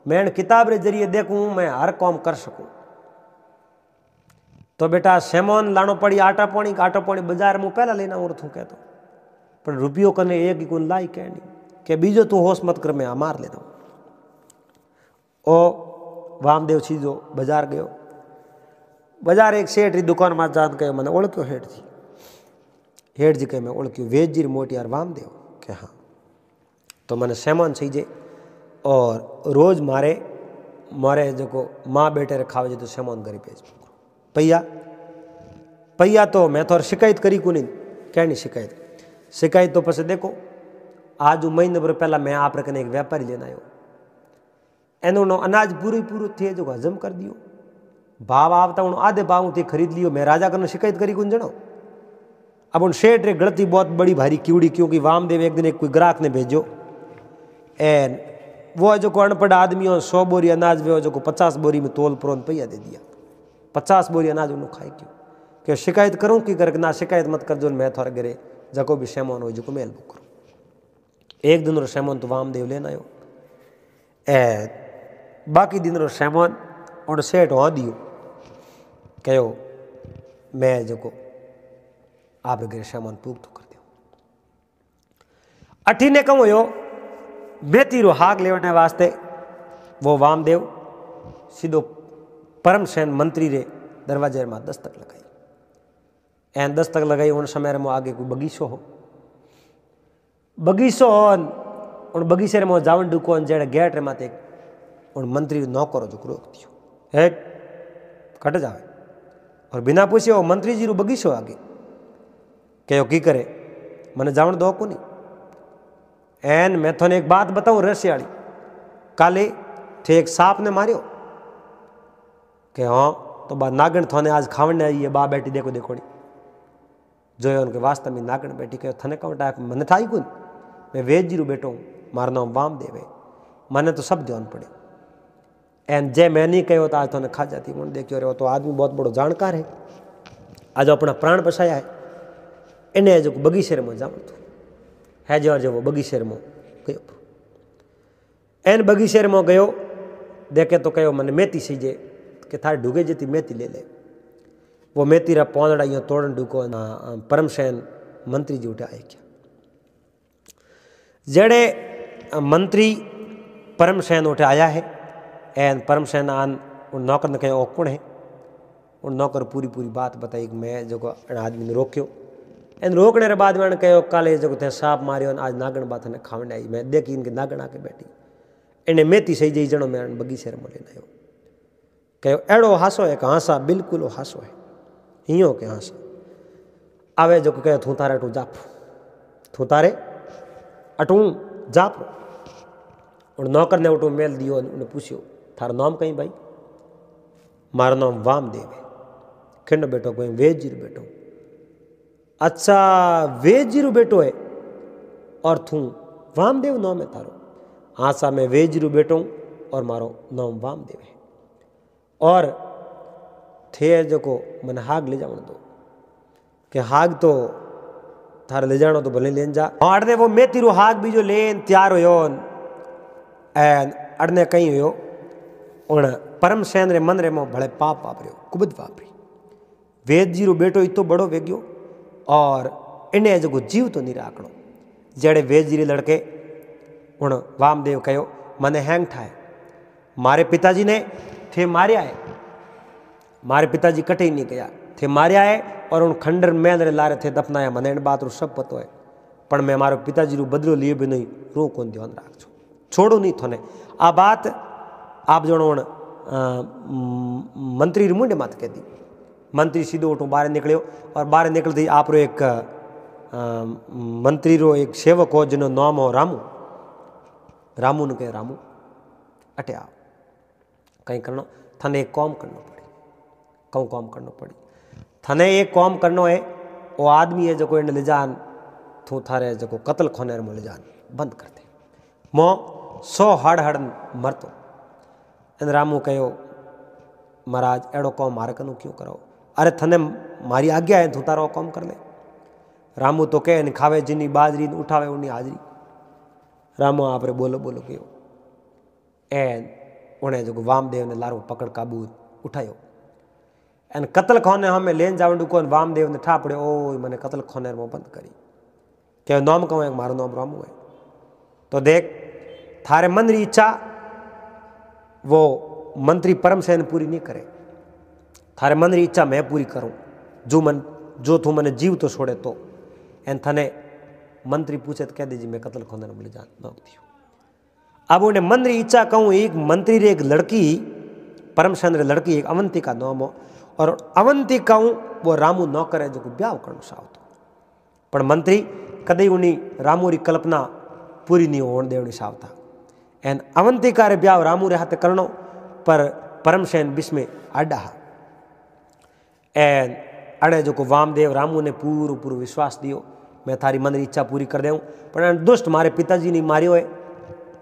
मैं किताब रे जरिए देखूं मैं हर काम कर सकूं तो बेटा सेमोन लानो पड़ी आटा पानी बाजार में पहला लेना और थू कहतो पर रुपयो कने एक गुण लाई कहनी के बीजो तू होश मत कर मैं मार लेता ओ वामदेव चीजो बाजार गयो बाजार एक सेठ री दुकान में जान के मैंने ओळख्यो हेठ जी के मैं ओळख्यो वेद जी मोटी यार वामदेव के हाँ तो मैंने सेमोन सीजे और रोज मारे जो को माँ बेटे रे खावे तो सेमोन गरी भेज भैया पैया तो मैं तो शिकायत करी को नहीं कहनी शिकायत तो पसे देखो आज महीने भर पहला मैं आप रखने एक व्यापारी लेना आयो एनो अनाज पूरो थे जो हजम कर दियो भाव आवता हूँ आधे भाव थी खरीद लियो मैं राजा करने शिकायत करी कौन जनो। अब उन शेठ रे गलती बहुत बड़ी भारी क्योंकि क्योंकि वामदेव एक दिन एक कोई ग्राहक ने भेजो एन वो जो को अनपढ़ आदमी हो 100 बोरी अनाज वे जो को 50 बोरी में तोल प्रोन पैया दे दिया 50 बोरी अनाज उन्होंने खाई क्यों कि शिकायत करूँ कि कर ना शिकायत मत कर जो मैं थोड़ा गिरे जको भी शेमोन हो जो मेल बुक करूँ एक दिन रो शेमोन तो वामदेव लेना आयो ए बाकी दिन रो शेमोन उन सेठ हो दियो कहो मैं जो को आप गिरे शेमोन पूग तो कर दियो अठी ने कहूँ यो बेती रो हाक लेवने वास्ते वो वामदेव सीधो परमसेन मंत्री रे दरवाजे में दस्तक लगाई एन दस्तक लगाई उन समय में आगे कोई बगीचो हो बगीचो हो उन बगीचे में जावन डुको जेड़े गेट रे माते उन मंत्री नौकरो जो रोक दियो है कट जावे और बिना पूछे वो मंत्री जी रो बगीचो आगे कहो की करे मने जावन दो को नहीं एन मैं थोने एक बात बताऊं रहस्य वाली काले थे एक सांप ने मारियो के हाँ तो बा नागण थोने आज खावने आई है बा बैठी देखो देखो नहीं जो है उनके वास्तव में नागण बैठी कहो थने कौन टाइप मने था ही कुन मैं वेद जी रू बैठो हूँ मारा नाम वामदेव है मने तो सब ध्यान पड़े एन जे मैं नहीं कहो तो आज थोने खा जाती कौन देखियो रे तो आदमी बहुत बड़ो जानकार है आज अपना प्राण बसाया है इन्हें जो बगीचे में जावन तो है जो वो बगीचे में गयो एन बगीचे में गयो देखे तो कहो मैंने मेथी सीजे कि थारे ढूगे जीती मेथी ले ले वो मेथी रा पौंदड़ा यूँ तोड़न ढूको परमसेन मंत्री जी उठे आए क्या जड़े मंत्री परमसेन उठे आया है एन परमसेन आन उन नौकर ने कहो कौन है उन नौकर पूरी बात बताई कि मैं जो आदमी ने रोक्यो एन रोकने के बाद मैंने कहो काले जो थे सांप मारियो आज नागण बात ने खावने आई मैं देखी इनके नागण आके बैठी इन्हें मेथी सही जी जनो मैं बगीचे में लेना आयो कहो एड़ो हासो है कि हासा बिल्कुल हासो है हियो के हासा आवे जो कहो थू तारे अटू जाप थू तारे अटू जाप उन नौकर ने उठू मेल दियो उन्हें पूछियो थारा नाम कहीं भाई मारा नाम वामदेव है खिंड बेटो कोई वेद जी बेटो अच्छा वेद जी रू बेटो है और थू वामदेव नाम है तारो हाँ सा मैं वेद जी रू बेटो और मारो नाम वामदेव है और थे जो को मैंने हाग ले जाओ दो कि हाग तो थारे ले जानो तो भले लेन जा अड़ने वो मेथी रू हाग भी जो लेन तैयार हो एन अड़ने कहीं हो उन परमसेन रे मन रे मो भले पाप वापरियो कुबद वापरी वेद जी रू बेटो इतो बड़ो वेग्यो और इन्हें जो जीव तो नहीं राखणो जड़े वेद जी रे लड़के उन वामदेव कहो मने हैंग ठाए मारे पिताजी ने थे मारिया है मारे पिताजी कटे ही नहीं गया थे मारिया है और उन खंडर मेल रे लारे थे दफनाया मने इन बात रू सब पतो है पर मैं मारो पिताजी रू बदलो लिए भी नहीं रो कौन ध्यान राख छो छोड़ो नहीं थोने आ बात आप जो मंत्री रे मुंडे मात कह दी मंत्री सीधो उठो बाहर निकलियो और बाहर निकलते ही आप रो एक मंत्री रो एक सेवक हो जिनो नाम हो रामू ने कहे रामू अटे आओ कहीं करनो थने एक कॉम करनो पड़ी कहूँ कॉम करनो पड़ी थने एक कॉम करनो है वो आदमी है जो इन ले जान थू थारे जो कत्ल खोने में ले जान बंद कर दे मो 100 हड़ मरतो इन रामू कहो महाराज एड़ो कॉम मारे कनु क्यों करो अरे थने मारी आज्ञा है तू तारो कॉम कर ले रामू तो कहे खावे जिनी बाजरी उठावे उनी हाजरी रामू आप रे बोलो कहो एन उन्हें जो वामदेव ने लारो पकड़ काबू उठायो एन कत्ल खाने हमें लेन जावन को वामदेव ने ठा पड़े ओ मैंने कत्ल खाने में बंद करी क्या नाम कहूँ एक मारो नाम रामू है तो देख थारे मन री इच्छा वो मंत्री परमसेन पूरी नहीं करे थारे मन री इच्छा मैं पूरी करूं जो तू मने जीव तो छोड़े तो एन थने मंत्री पूछे तो कह दीजिए मैं कत्ल खोने मिल जान नौक दियो अब उन्हें मन री इच्छा कहूँ एक मंत्री रे एक लड़की परमसेन रे लड़की एक अवंतिका नाम हो और अवंतिका वो रामू न करे जो ब्याह करणो चाहतो, पण मंत्री कदे उनी रामू री कल्पना पूरी नहीं होने देवनी चाहता। एन अवंतिका रे ब्याह रामू रे हाथे करणो, पर परमसेन बिस्मे आडा। एन अड़े जो वामदेव रामू ने पूरो पूरो विश्वास दियो, मैं थारी मन री इच्छा पूरी कर देऊँ, पर दुष्ट मारे पिताजी ने मारियो है,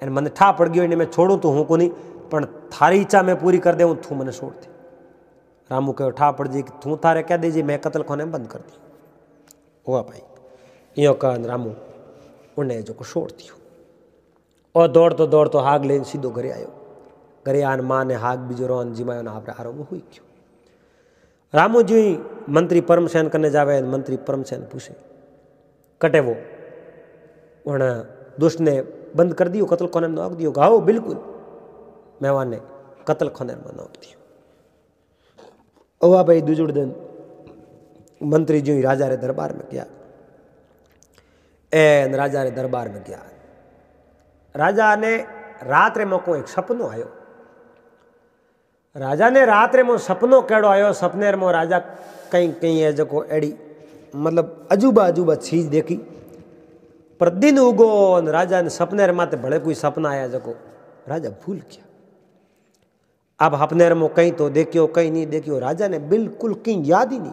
एन मन ठा पड़ गयो, इन्हें मैं छोड़ू तो हूँ को नहीं, पर थारी इच्छा मैं पूरी कर देऊँ, तू मैंने छोड़ दे। रामू कहो ठा पड़ जी कि तू थारे कह दीजिए मैं कत्ल खाने बंद कर दी। हुआ भाई यो कहन रामू उन्हें जो को छोड़ दियो और दौड़तो हाग लेन सीधो घरे आयो। घरे आन माँ ने हाग बीजो रोन जिमायो ना आपरे आरो में हुई क्यों। रामू जी मंत्री परमसेन करने जावे, मंत्री परमसेन पूछे कटे वो उन दुष्ट ने बंद कर दियो, कत्ल खाने में नोक दियो। गाओ बिल्कुल, मेवान ने कत्ल खाने में नोक दियो। ओवा भाई दूजड़ दिन मंत्री जी राजा रे दरबार में गया। एन राजा रे दरबार में गया। राजा ने रात रे मोको एक सपनो आयो। राजा ने रात रे मो सपनो केड़ो आयो। सपने मो राजा कहीं कहीं है जो एड़ी मतलब अजूबा अजूबा चीज देखी। पर दिन उगो राजा ने सपने माते भले कोई सपना आया जो राजा भूल गया। अब अपने मो कहीं तो देखियो कहीं नहीं देखियो, राजा ने बिल्कुल कहीं याद ही नहीं।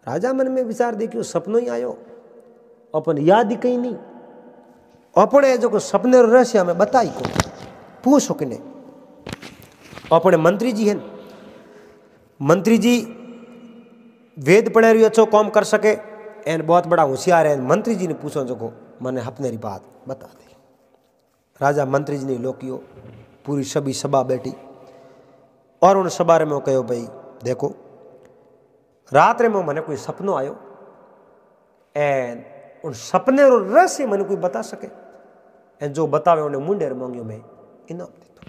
राजा मन में विचार देखियो सपनो ही आयो, अपन याद ही कहीं नहीं। अपने जो सपने रहस्य हमें बताई को पूछो कि नहीं। अपने मंत्री जी हैं, मंत्री जी वेद पढ़े रही अच्छो कौम कर सके, एन बहुत बड़ा होशियार है। मंत्री जी ने पूछो जो मैंने अपने री बात बता दी। राजा मंत्री जी ने लोकियो, पूरी सभी सभा बैठी और उन सभा में कहो भाई देखो रात रे में मैंने कोई सपनो आयो, एन उन सपने रो रहस्य मैंने कोई बता सके, एन जो बतावे उन्हें मुंडेर मांगियो मैं इनाम देतो।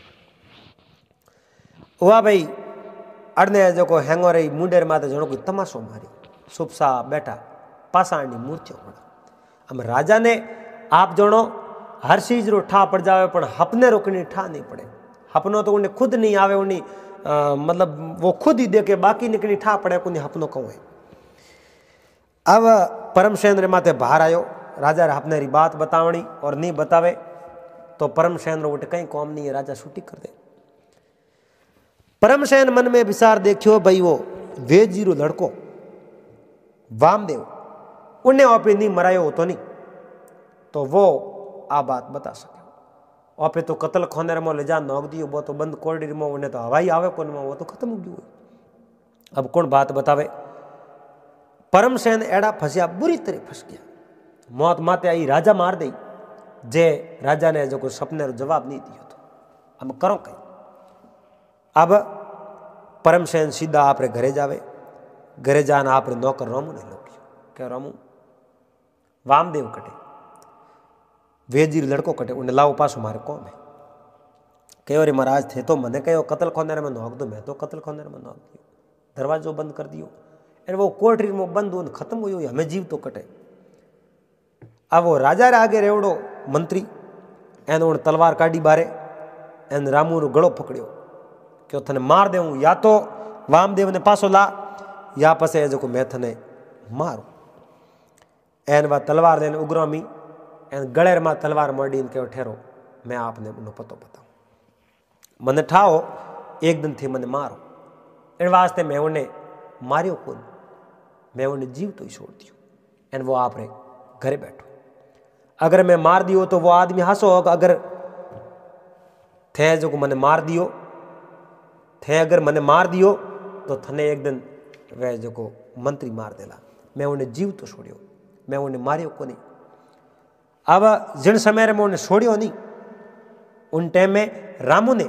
हुआ भाई अड़ने जो हैंगो रही मुंडेर माते जनो कोई तमाशो मारी, सुपसा बैठा पाषाण की मूर्तियों बड़ा। हम राजा ने आप जनो हर चीज रो ठा पड़ जावे, पर हपने रोकनी ठा नहीं पड़े। हपनो तो उन्हें खुद नहीं आवे, उन्हें मतलब वो खुद ही देखे, बाकी निकली ठा पड़े को हपनो कहूँ। अब परमसेन रे माथे बाहर आयो। राजा रे हपने री बात बतावनी और नहीं बतावे तो परमसेन रो उठ कहीं कौम नहीं है, राजा छुट्टी कर दे। परमसेन मन में विचार देखियो भाई वो वेद जी रो लड़को वामदेव उन्हें आपे नहीं मरायो हो तो नहीं तो वो आ बात बता सके। आपे तो कत्ल खाने में ले जा नोक दियो, वो तो बंद कोर्डी में उन्हें तो हवाई आवे कौन में वो तो खत्म हो गयो। अब कौन बात बतावे। परमसेन एड़ा फंसिया, बुरी तरह फंस गया। मौत माते आई राजा मार दी, जे राजा ने जो सपने रो जवाब नहीं दियो तो अब करो कहीं। अब परमसेन सीधा आपरे घरे जावे। घरे जाना आपरे नौकर रामू ने लोकियो क्या रामू वामदेव कटे वेजी लड़को कटे, उन्हें लाओ पासो मारे कौन है। कहो रे महाराज थे तो मैंने कहो कत्ल खाने में नोक दो, मैं तो कत्ल खाने में नोक दियो, दरवाजो बंद कर दियो। अरे वो कोठरी में बंद हो खत्म हो, हमें जीव तो कटे। अब वो राजा रे आगे रेवड़ो मंत्री एन उन तलवार काढ़ी बारे, एन रामू रो गड़ो पकड़ियो कि थने मार देऊँ, या तो वामदेव ने पासो ला या पसे जो मैं थने मारू। एन वा तलवार लेने उग्रामी एन गलेर में तलवार मर्डी के ठहरो, मैं आपने उन्हें पतो बताऊँ, मने ठाओ एक दिन थी मने मारो। इन वास्ते मैं उन्हें मारियो कौन, मैं उन्हें जीव तो ही छोड़ दियो। एन वो आप रे घरे बैठो, अगर मैं मार दियो तो वो आदमी हंसो होगा, अगर थे जो मने मार दियो थे अगर मने मार दियो तो थने एक दिन वह जो मंत्री मार देला। मैं उन्हें जीव तो छोड़ियो, मैं उन्हें मारियो को नहीं। अब जिन समय में उन्हें छोड़ियो नहीं, उन टाइम में रामू ने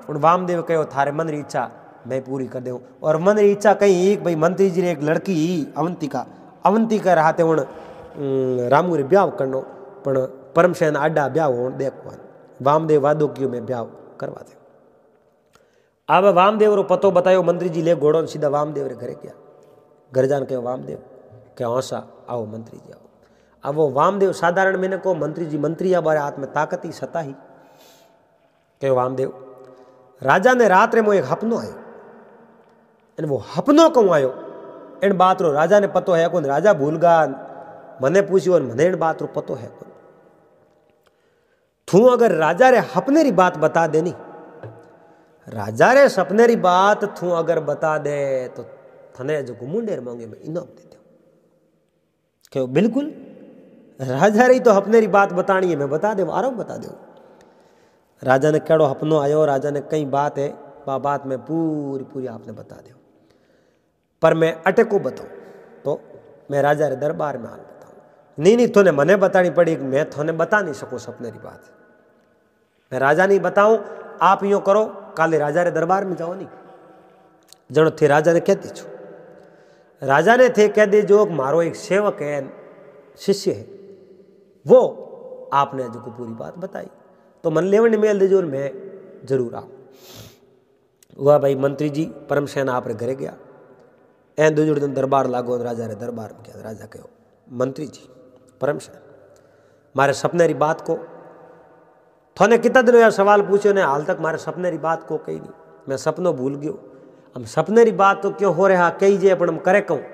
उन वामदेव कहो थारे मन री इच्छा मैं पूरी कर दूँ। और मन री इच्छा कहीं एक भाई मंत्री जी ने एक लड़की ही अवंतिका रहते उन रामू रे ब्याह करनो, पण परमसेन आडा ब्याह हो देखो वामदेव वादो कियो मैं ब्याह करवा दे। अब वामदेव रो पतो बतायो, मंत्री जी ले घोड़ो सीधा वामदेव रे घरे गया। घर जान कहो वामदेव के हौसा आओ मंत्री जी आओ। अब वो वामदेव साधारण मैंने को मंत्री जी मंत्री या बारे हाथ में ताकत ही सता ही कहो वामदेव राजा ने रात रे मो एक हपनो आयो, અને वो हपनो कहूँ आयो एन बात रो राजा ने पतो है कौन राजा भूल गा मने पूछ्यो और मने इन बात रो पतो है कौन तू अगर राजा रे हपने री बात बता देनी राजा रे सपने री बात तू अगर बता दे तो थने जो मुंडेर मांगे में इनाम दे दो क्यों बिल्कुल राजा री तो हपने री बात बतानी है मैं बता दे आराम बता दो राजा ने केड़ो हपनो आयो राजा ने कई बात है वह बात में पूरी पूरी आपने बता दो पर मैं अटको बताऊं तो मैं राजा रे दरबार में हाल बताऊं नहीं थोने मने बतानी पड़ी मैं थोने बता नहीं सकूं सपने री बात मैं राजा नहीं बताऊं आप यूं करो काले राजा रे दरबार में जाओ नहीं जनो थे राजा ने कह दीजो राजा ने थे कह दीजो मारो एक सेवक है शिष्य है वो आपने जो को पूरी बात बताई तो मन लेवन मेल दीजो मैं जरूर आऊं हुआ भाई मंत्री जी परमसेन आप रे घरे गया एन दूजड़ दिन दरबार लागो राजा रे दरबार में गया राजा कहो मंत्री जी परमसेन मारे सपने री बात को थोने कितना दिन यार सवाल पूछो ने हाल तक मारे सपने री बात को कही नहीं मैं सपनों भूल गयो हम सपने री बात तो क्यों हो रहा कही जे पण हम करे कहूं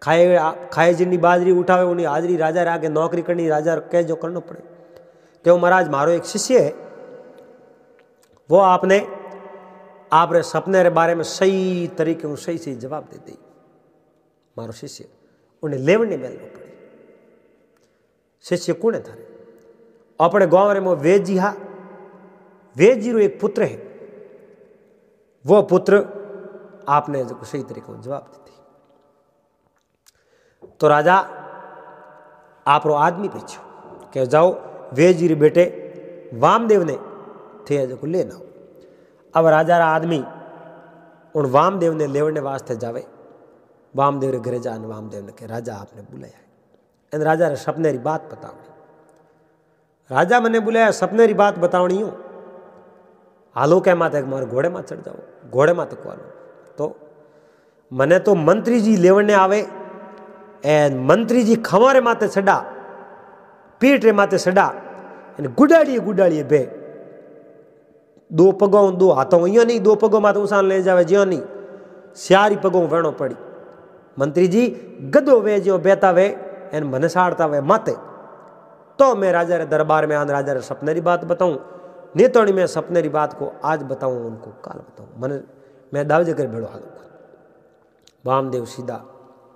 खाए जिनी बाजरी उठावे उनी हाजरी राजा रे आगे नौकरी करनी राजा कह जो करना पड़े क्यों महाराज मारो एक शिष्य है वो आपने आप रे सपने रे बारे में सही तरीके सही सही जवाब दे दी मारो शिष्य उन्हें लेवने मेलना पड़े शिष्य कौन थारे अपने गांव रे में वेजी हा वेजी रो एक पुत्र है वो पुत्र आपने जो सही तरीके जवाब दी तो राजा आप रो आदमी पूछो कि जाओ वेजी रे बेटे वामदेव ने थे जो लेना अब राजा रा आदमी उन वामदेव ने लेवने वास्ते जावे वामदेव रे घरे जान वामदेव ने कहे राजा आपने बुलाया है एन राजा रे सपने री बात बतावनी राजा मैंने बुलाया सपने री बात बतावनी हूँ हालो क्या माते मारे घोड़े में चढ़ जाओ घोड़े में तक वालो तो मने तो मंत्री जी लेवने आवे एन मंत्री जी खवारे माते चढ़ा पीठ रे माते चढ़ा गुडाड़िए बे दो पगों दो हाथों यो नहीं दो पगों माते उसान ले जावे ज्यो नहीं स्यारी पगों वेणो पड़ी मंत्री जी गदो वे ज्यो बेता वे एन मने साड़ता वे माते तो मैं राजा रे दरबार में आन राजा रे सपने री बात बताऊं नहीं तो नहीं मैं सपने री बात को आज बताऊं उनको काल बताऊं मने मैं दावजे कर भेड़ो हालूंगा वामदेव सीधा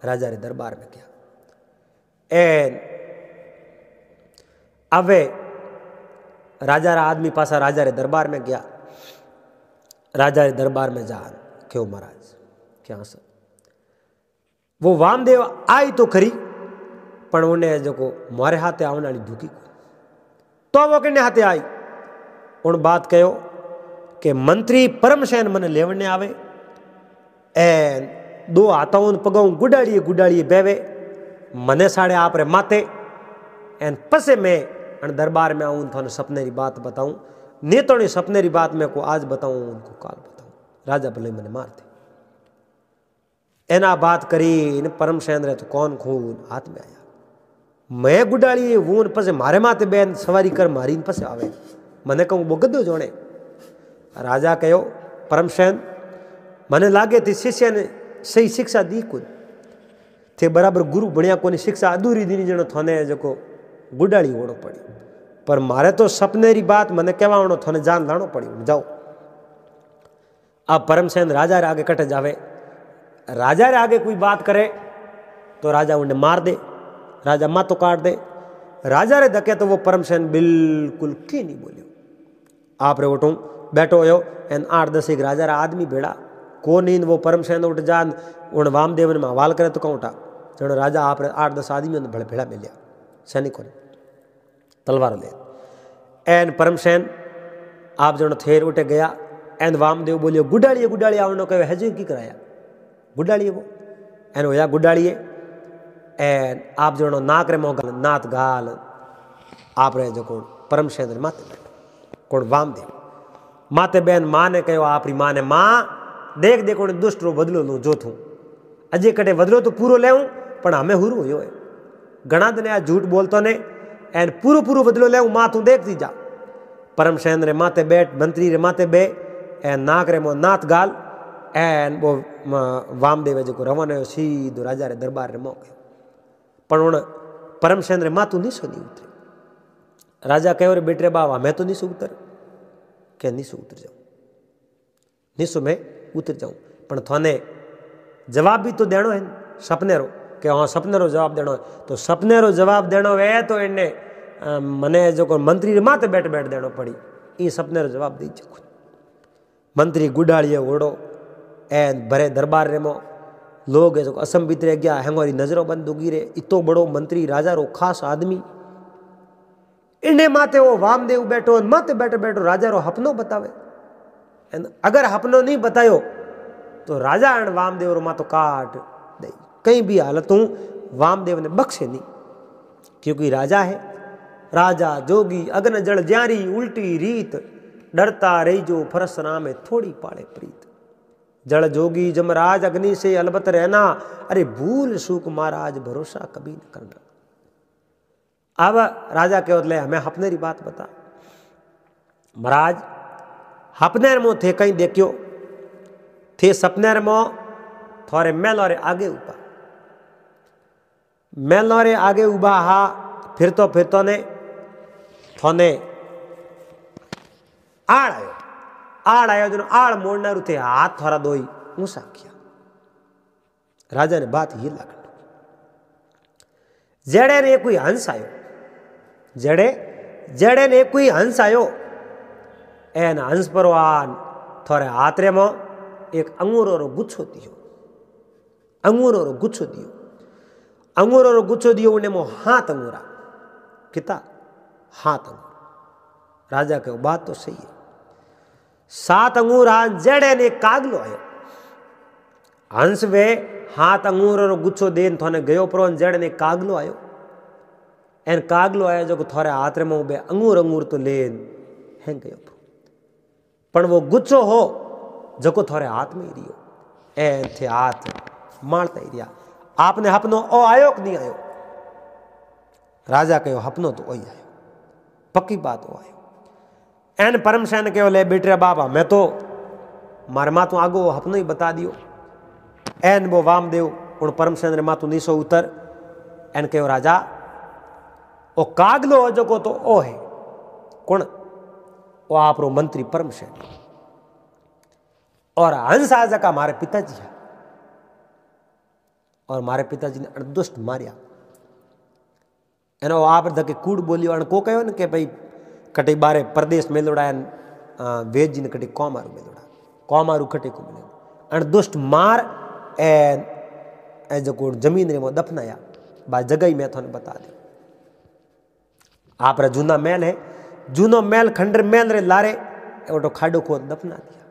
राजा रे दरबार में गया एन अवे राजा रा आदमी पासा राजा रे दरबार में गया राजा रे दरबार में जान क्यों महाराज क्या सर वो वामदेव आई तो खरी पण उन्हें जो को मारे हाथे आने वाली ढूकी को तो वो किन्ने हाथे आई उन बात कहो कि मंत्री परमसेन मने लेवने आवे एन दो हाथों पगों गुडाड़िए बेवे मने साड़े आप रे माथे एन पसे में दरबार में आऊं थाने सपने री बात बताऊं नहीं तो नहीं सपने री बात मैं को आज बताऊं उनको काल बताऊं राजा भले मने मार दे एना बात करी परमसेन रे तो कौन खून हाथ में आया मैं गुडाड़ी वून पसे मारे माते बेन सवारी कर मारी पसे आवे मने कहूं वो गद्दो जोड़े राजा कहो परमसेन मने लागे थी शिष्य ने सही शिक्षा दी कुछ थे बराबर गुरु बनिया कोनी शिक्षा अधूरी दी जनो थाने जो गुडाड़ी होनो पड़ी पर मारे तो सपने री बात मने कहवाणो थाने जान लाणो पड़ी जाओ अब परमसेन राजा रे आगे कटे जावे राजा रे आगे कोई बात करे तो राजा उन्हें मार दे राजा मातो काट दे राजा रे धके तो वो परमसेन बिल्कुल की नहीं बोलियो आप रे उठूं बैठो हो एन 8-10 एक राजा रा आदमी भेड़ा को नींद वो परमसेन उठ जान उन वामदेव ने हवाल करे तो कौन उठा जनो राजा आप रे 8-10 आदमी भले भेड़ा मिलिया सैनिकों ने तलवार ले एन परमसेन आप जनो थेर उठे गया एन वामदेव बोलियो गुडाड़िए आवनो कहे हजे की कराया गुडाड़िए वो एन होया गुडाड़िए एन आप जनो नाक रे मोगल नाथ गाल आप रे जो परमसेन रे माते बैठो कोण वामदेव माते बेन मां ने कहो आपरी मां ने मां देख देख दुष्ट रो बदलो लू जो थू अजे कटे बदलो तो पूरो लेऊं पण हमें हुरू होयो है घना दिन आ झूठ बोलतो ने एन पूरो बदलो लेऊं मां तू देखती जा परमसेन रे माते बैठ मंत्री रे माते बे एन नाक रे मो नाथ गाल एन वो वामदेव जो रवाना हो सीधो राजा रे दरबार रे मोकलियो पण उन परमसेन रे माथू नीसो नहीं उतरे। राजा कहो रे बेटे बाबा मैं तो नीसो उतर के नीसो उतर जाऊं नीसो मैं उतर जाऊं पण थाने जवाब भी तो देनो है सपने रो कि हाँ सपने रो जवाब देनो है तो सपने रो जवाब देनो है तो इन्हें मने जो को मंत्री रे माथे बैठ बैठ देनो पड़ी ये सपने रो जवाब दी चुको। मंत्री गुडाड़िए ओढ़ो एन भरे दरबार रे मो लोग जो असंबित रह गया हेंगोरी नजरों बंद उगी रे इतो बड़ो मंत्री राजा रो खास आदमी इन्हें माते वो वामदेव बैठो माते बैठे बैठो राजा रो हपनो बतावे अगर हपनो नहीं बतायो तो राजा एन वामदेव रो मातो काट दे कहीं भी हालतों वामदेव ने बख्शे नहीं क्योंकि राजा है राजा जोगी अग्न जल ज्यारी उल्टी रीत डरता रही जो परशुराम में थोड़ी पाले प्रीत जल जोगी जमराज अग्नि से अलबत रहना अरे भूल सुख महाराज भरोसा कभी न करना। अब राजा के बदले हमें हपने री बात बता महाराज हपने मो थे कहीं देखियो थे सपने मो थोड़े मेलो रे आगे उबा मेलो रे आगे उबा हा फिर तो ने थोने आड़ आयो जो आड़ मोड़ना थे हाथ थोड़ा दोई ऊंसा किया। राजा ने बात ये लग जेड़े ने कोई हंस आयो जेड़े ने कोई हंस आयो एन हंस पर आन थोड़े हाथ रे मो एक अंगूरो रो गुच्छो दियो अंगूरो रो गुच्छो दियो उन्हें मो हाथ अंगूरा किता हाथ अंगूर। राजा के बात तो सही है 7 अंगूरा जेड़े ने कागलो आयो हंस वे हाथ अंगूर रो गुच्छो देन थोने गयो पर जेड़े ने कागलो आयो एन कागलो आयो जो थोड़े हाथ रे में बे अंगूर तो लेन हैं गयो पण वो गुच्छो हो जो थोड़े हाथ में ही रियो एन थे हाथ मारता ही रिया आपने हपनो ओ आयो कि नहीं आयो। राजा कहो हपनो तो वही आयो पक्की बात वो आयो। एन परमसेन कहो ले बेटे बाबा मैं तो मारे माथू आगो हपनो ही बता दियो। एन वो वामदेव उन परमसेन रे माथू नीसो उतर एन कहो राजा ओ कागलो जो को तो ओ है कौन वो आप रो मंत्री परमसेन और हंस आज का मारे पिताजी है और मारे पिताजी ने अणदुष्ट मारिया एनो आप धके कूड़ बोलियो अण को कहो ने के भाई कटे बारे प्रदेश में लोड़ा वेद जी ने कटे कौमारू में लोड़ा कौमारू कटे को मिले अणदुष्ट मार ए जो को जमीन रे में दफनाया बा जगह ही मैं थाने बता दे आप रा जूना महल है जूनो महल खंडर महल रे लारे ओटो खाडो को दफना दिया।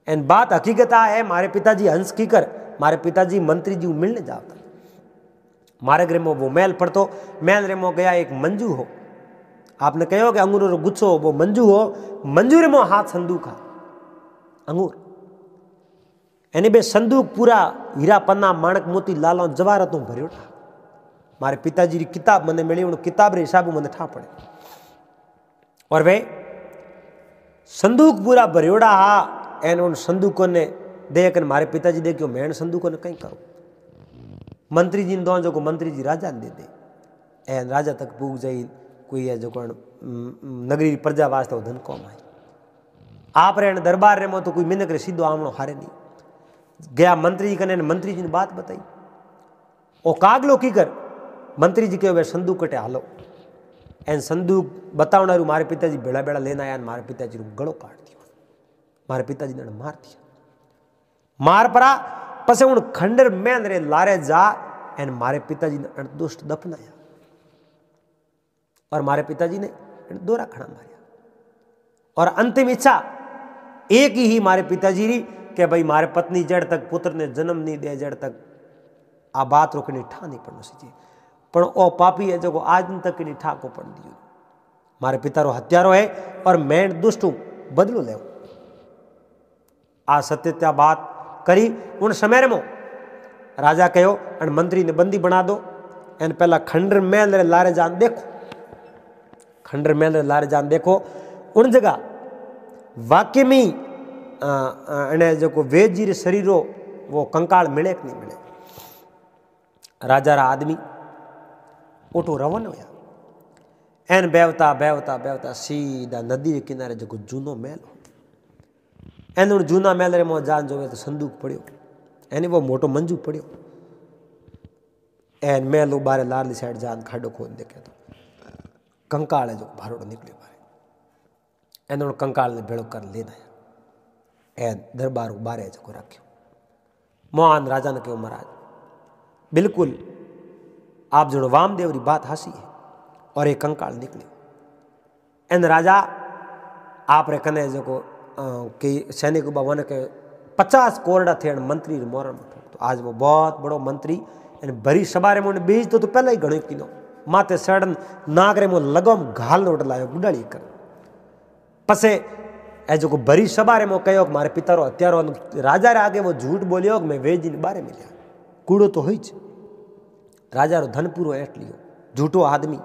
एन बात हकीकत है मारे पिताजी हंस की कर मारे पिताजी मंत्री जी मिलने जाता मारे घर में वो महल पड़तो महल रे मो गया एक मंजू हो आपने कहो कि अंगूर रो गुच्छो वो मंजू हो मंजू रे मो हाथ संदूक हा अंगूर एने बे संदूक पूरा हीरा पन्ना माणक मोती लालो जवाहरातों भरियो था मारे पिताजी री किताब मने मिली उन किताब रे हिसाब मने ठा पड़े और वे संदूक पूरा भरियोड़ा हा एन उन संदूकों ने देख मारे पिताजी देखियो मैं संदूकों ने कहीं करो मंत्री जी ने दो जो को मंत्री जी राजा ने दे दे एन राजा तक पूग जाई कोई है जो नगरी प्रजा वास्ते धन कौम आई आप रे दरबार रे में तो कोई मिनक रे सीधो आमणो हारे नहीं गया मंत्री जी कने मंत्री जी ने बात बताई ओ कागलो की कर मंत्री जी के वे संदूक कटे हालो एन संदूक बतावनारू मारे पिताजी बेड़ा बेड़ा लेना आया मारे पिताजी रो गळो काट दियो मारे पिताजी ने मार दिया मार परा पसे उन खंडर में रे लारे जा एन मारे पिताजी ने अणदुष्ट दफनाया और मारे पिताजी ने दोरा खड़ा मारिया और अंतिम इच्छा एक ही मारे पिताजी री कि भाई मारे पत्नी जड़ तक पुत्र ने जन्म नहीं दे जड़ तक आ बात रोकनी ठा नहीं पड़ना चाहिए पण ओ पापी है जो आज तक नहीं ठा को पड़ दियो मारे पिता रो हत्यारो है और मैं दुष्ट हूं बदलो ले आ सत्यता बात करी उन समय में राजा कहो और मंत्री ने बंदी बना दो एन पहला खंडर महल रे लारे जान देखो खंडर महल रे लारे जान देखो उन जगह वाकई में अने जो वेजी रे शरीरो वो कंकाल मिले कि नहीं मिले। राजा रा आदमी ओटो रवन होया एन बेवता बेवता बेवता सीधा नदी के किनारे जो जूनो महल एन जूना महल रे मो जान जोवे तो संदूक पड़ियो एनी वो मोटो मंजू पड़ियो एन महल बारे लारली साइड जान खाडो खोद देखे तो कंकाल है जो भारोड़ो निकले बारे एन कंकाल ने भेड़ो कर लेना एन दरबार बारे जो रखियो। मोहन राजा ने कहो महाराज बिल्कुल आप जो वामदेव री बात हासी है और एक कंकाल निकले एन राजा आप रे कने जो कि सैनिक वन के 50 कोरडा थे मंत्री मोरन तो आज वो बहुत बड़ो मंत्री भरी सभा रे मोने बीज तो पहले ही घणो कीनो माथे सड़न नाग रे मो लगम घाल नोट लायो गुडाड़ी कर पसे ए जो भरी सभा रे मो कहो मारे पिता रो हत्यारो राजा रे आगे वो झूठ बोलियो मैं वेजी ने बारे मिल्या कूड़ो तो होई ज राजा रो धन पूरो एट लियो झूठो आदमी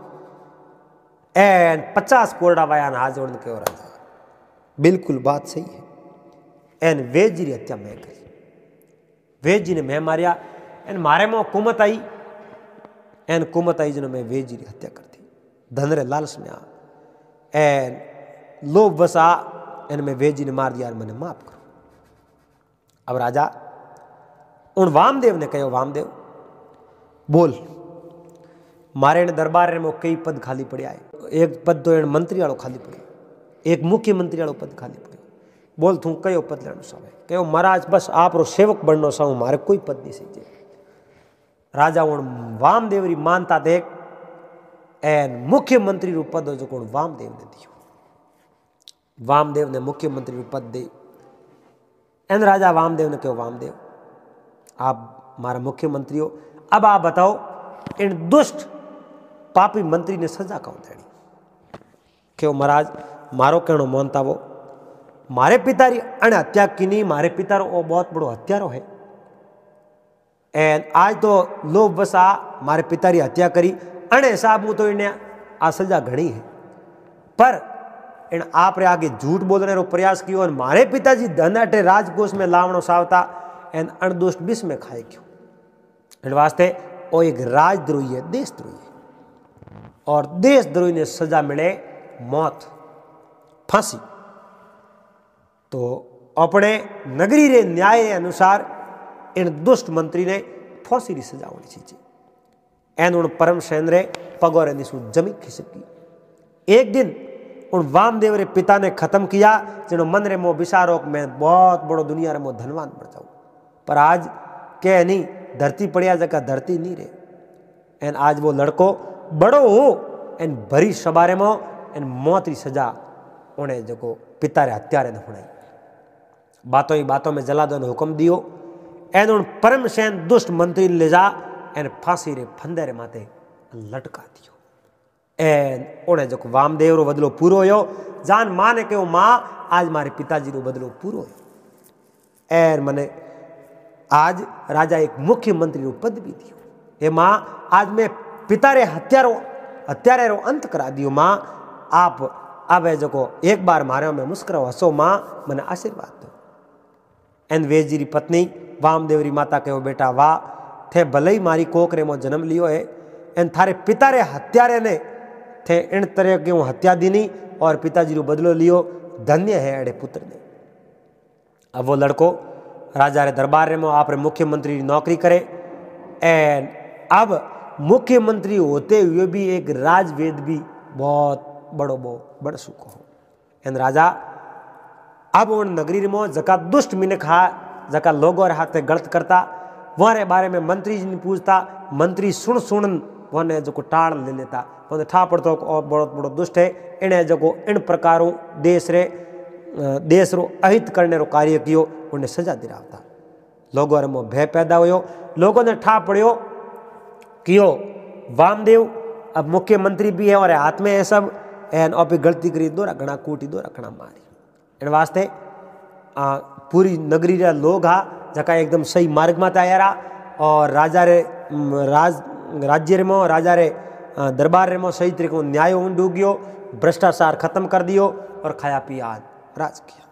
एन 50 कोरडा वायान हाथ जोड़ने कहो राजा बिल्कुल बात सही है एन वेजी री हत्या मैं करी वेजी ने मैं मारिया एन मारे में कुमत आई एन कुमत आई जिन्होंने मैं वेजी री हत्या कर दी धन रे लालच में आ एन लोभ बस आ एन में वेजी ने मार दिया मैंने माफ करो। अब राजा उन वामदेव ने कहो वामदेव बोल मारे ने दरबार में कई पद खाली पड़िया है एक पद तो एन मंत्री वालों खाली पड़िया एक मुख्यमंत्री वालों पद खाली पड़ियो बोल तू कयो पद लेनो सावे कहो महाराज बस आप रो सेवक बननो साऊ मारे कोई पद नहीं सही। राजा उन वामदेव री मानता देख एन मुख्यमंत्री रू पद जो कोण वामदेव ने दियो वामदेव ने मुख्यमंत्री रू पद दे एन राजा वामदेव ने कहो वामदेव आप मारा मुख्यमंत्री हो अब आप बताओ इन दुष्ट पापी मंत्री ने सजा कौन देनी क्यों महाराज मारो कहनो मानता वो मारे पिता री अण हत्या कीनी मारे पिता रो बहुत बड़ो हत्यारो है एन आज तो लोभ बसा मारे पिता री हत्या करी अण हिसाब मु तो इन्हें आ सजा घणी है पर इन आप रे आगे झूठ बोलने रो प्रयास कियो और मारे पिताजी धन अटे राजकोष में लावणो सावता एन अणदुष्ट बिस में खाए क्यों इन वास्ते वो एक राजद्रोही है देशद्रोही है और देशद्रोही ने सजा मिले मौत फांसी तो अपने नगरी रे न्याय अनुसार इन दुष्ट मंत्री ने फांसी री सजा होनी चाहिए एन उन परम सैन रे पगोरे निसु जमी खिसकी एक दिन उन वामदेव रे पिता ने खत्म किया जिनो मन रे मो विचारो मैं बहुत बड़ो दुनिया रे मो धनवान बन जाऊं पर आज के नहीं धरती पड़िया जगह धरती नहीं रे एन आज वो लड़को बड़ो हो एन भरी सबारे मो एन मौत री सजा उन्हें जो पिता रे हत्यारे ने हुणाई बातों ही बातों में जला दो ने हुक्म दियो एन उन परम सैन दुष्ट मंत्री ले जा एन फांसी रे फंदे रे माथे लटका दियो एन उन्हें जो वामदेव रो बदलो पूरो हो जान मां ने कहो मां आज मारे पिताजी रो बदलो पूरो हो एन मने आज राजा एक मुख्यमंत्री रो पद भी दियो ए मां आज मैं पिता रे हत्यारे रो अंत करा दियो मां आप अब जो एक बार मारे में मुस्कुराओ हसो मां मने आशीर्वाद दो एन वेजी री पत्नी वामदेव री माता कहो बेटा वाह थे भले ही मारी कोकरे मो जन्म लियो है एन थारे पिता रे हत्यारे ने थे इन तरह के हत्या दीनी और पिताजी रो बदलो लियो धन्य है अड़े पुत्र ने। अब वो लड़को राजा रे दरबार रे मो आप रे मुख्यमंत्री नौकरी करे एन अब मुख्यमंत्री होते हुए भी एक राजवेद भी बहुत बड़ो बड़ सुखो हो एन राजा अब उन नगरी रे मो जका दुष्ट मिनख हा जका लोगों रे हाथे गलत करता वहाँ रे बारे में मंत्री जी ने पूछता मंत्री सुन वने जो टाड़ ले लेता वो ठा पड़तो और बहुत बड़ो दुष्ट है इन्हें जो इन प्रकारों देश रो अहित करने रो कार्य कियो उन्हें सजा दिलावता लोगों रे मो भय पैदा होयो लोगों ने ठा पड़ियो कियो वामदेव अब मुख्यमंत्री भी है और हाथ में है सब एन और गलती करी दो रखना कूटी दो रखना मारी इन वास्ते पूरी नगरी रे लोग हा जका एकदम सही मार्ग में आया रहा और राजा रे राज्य रे मो राजा रे दरबार रे मो सही तरीके न्याय ऊंड गयो भ्रष्टाचार खत्म कर दियो और खाया पिया राज किया।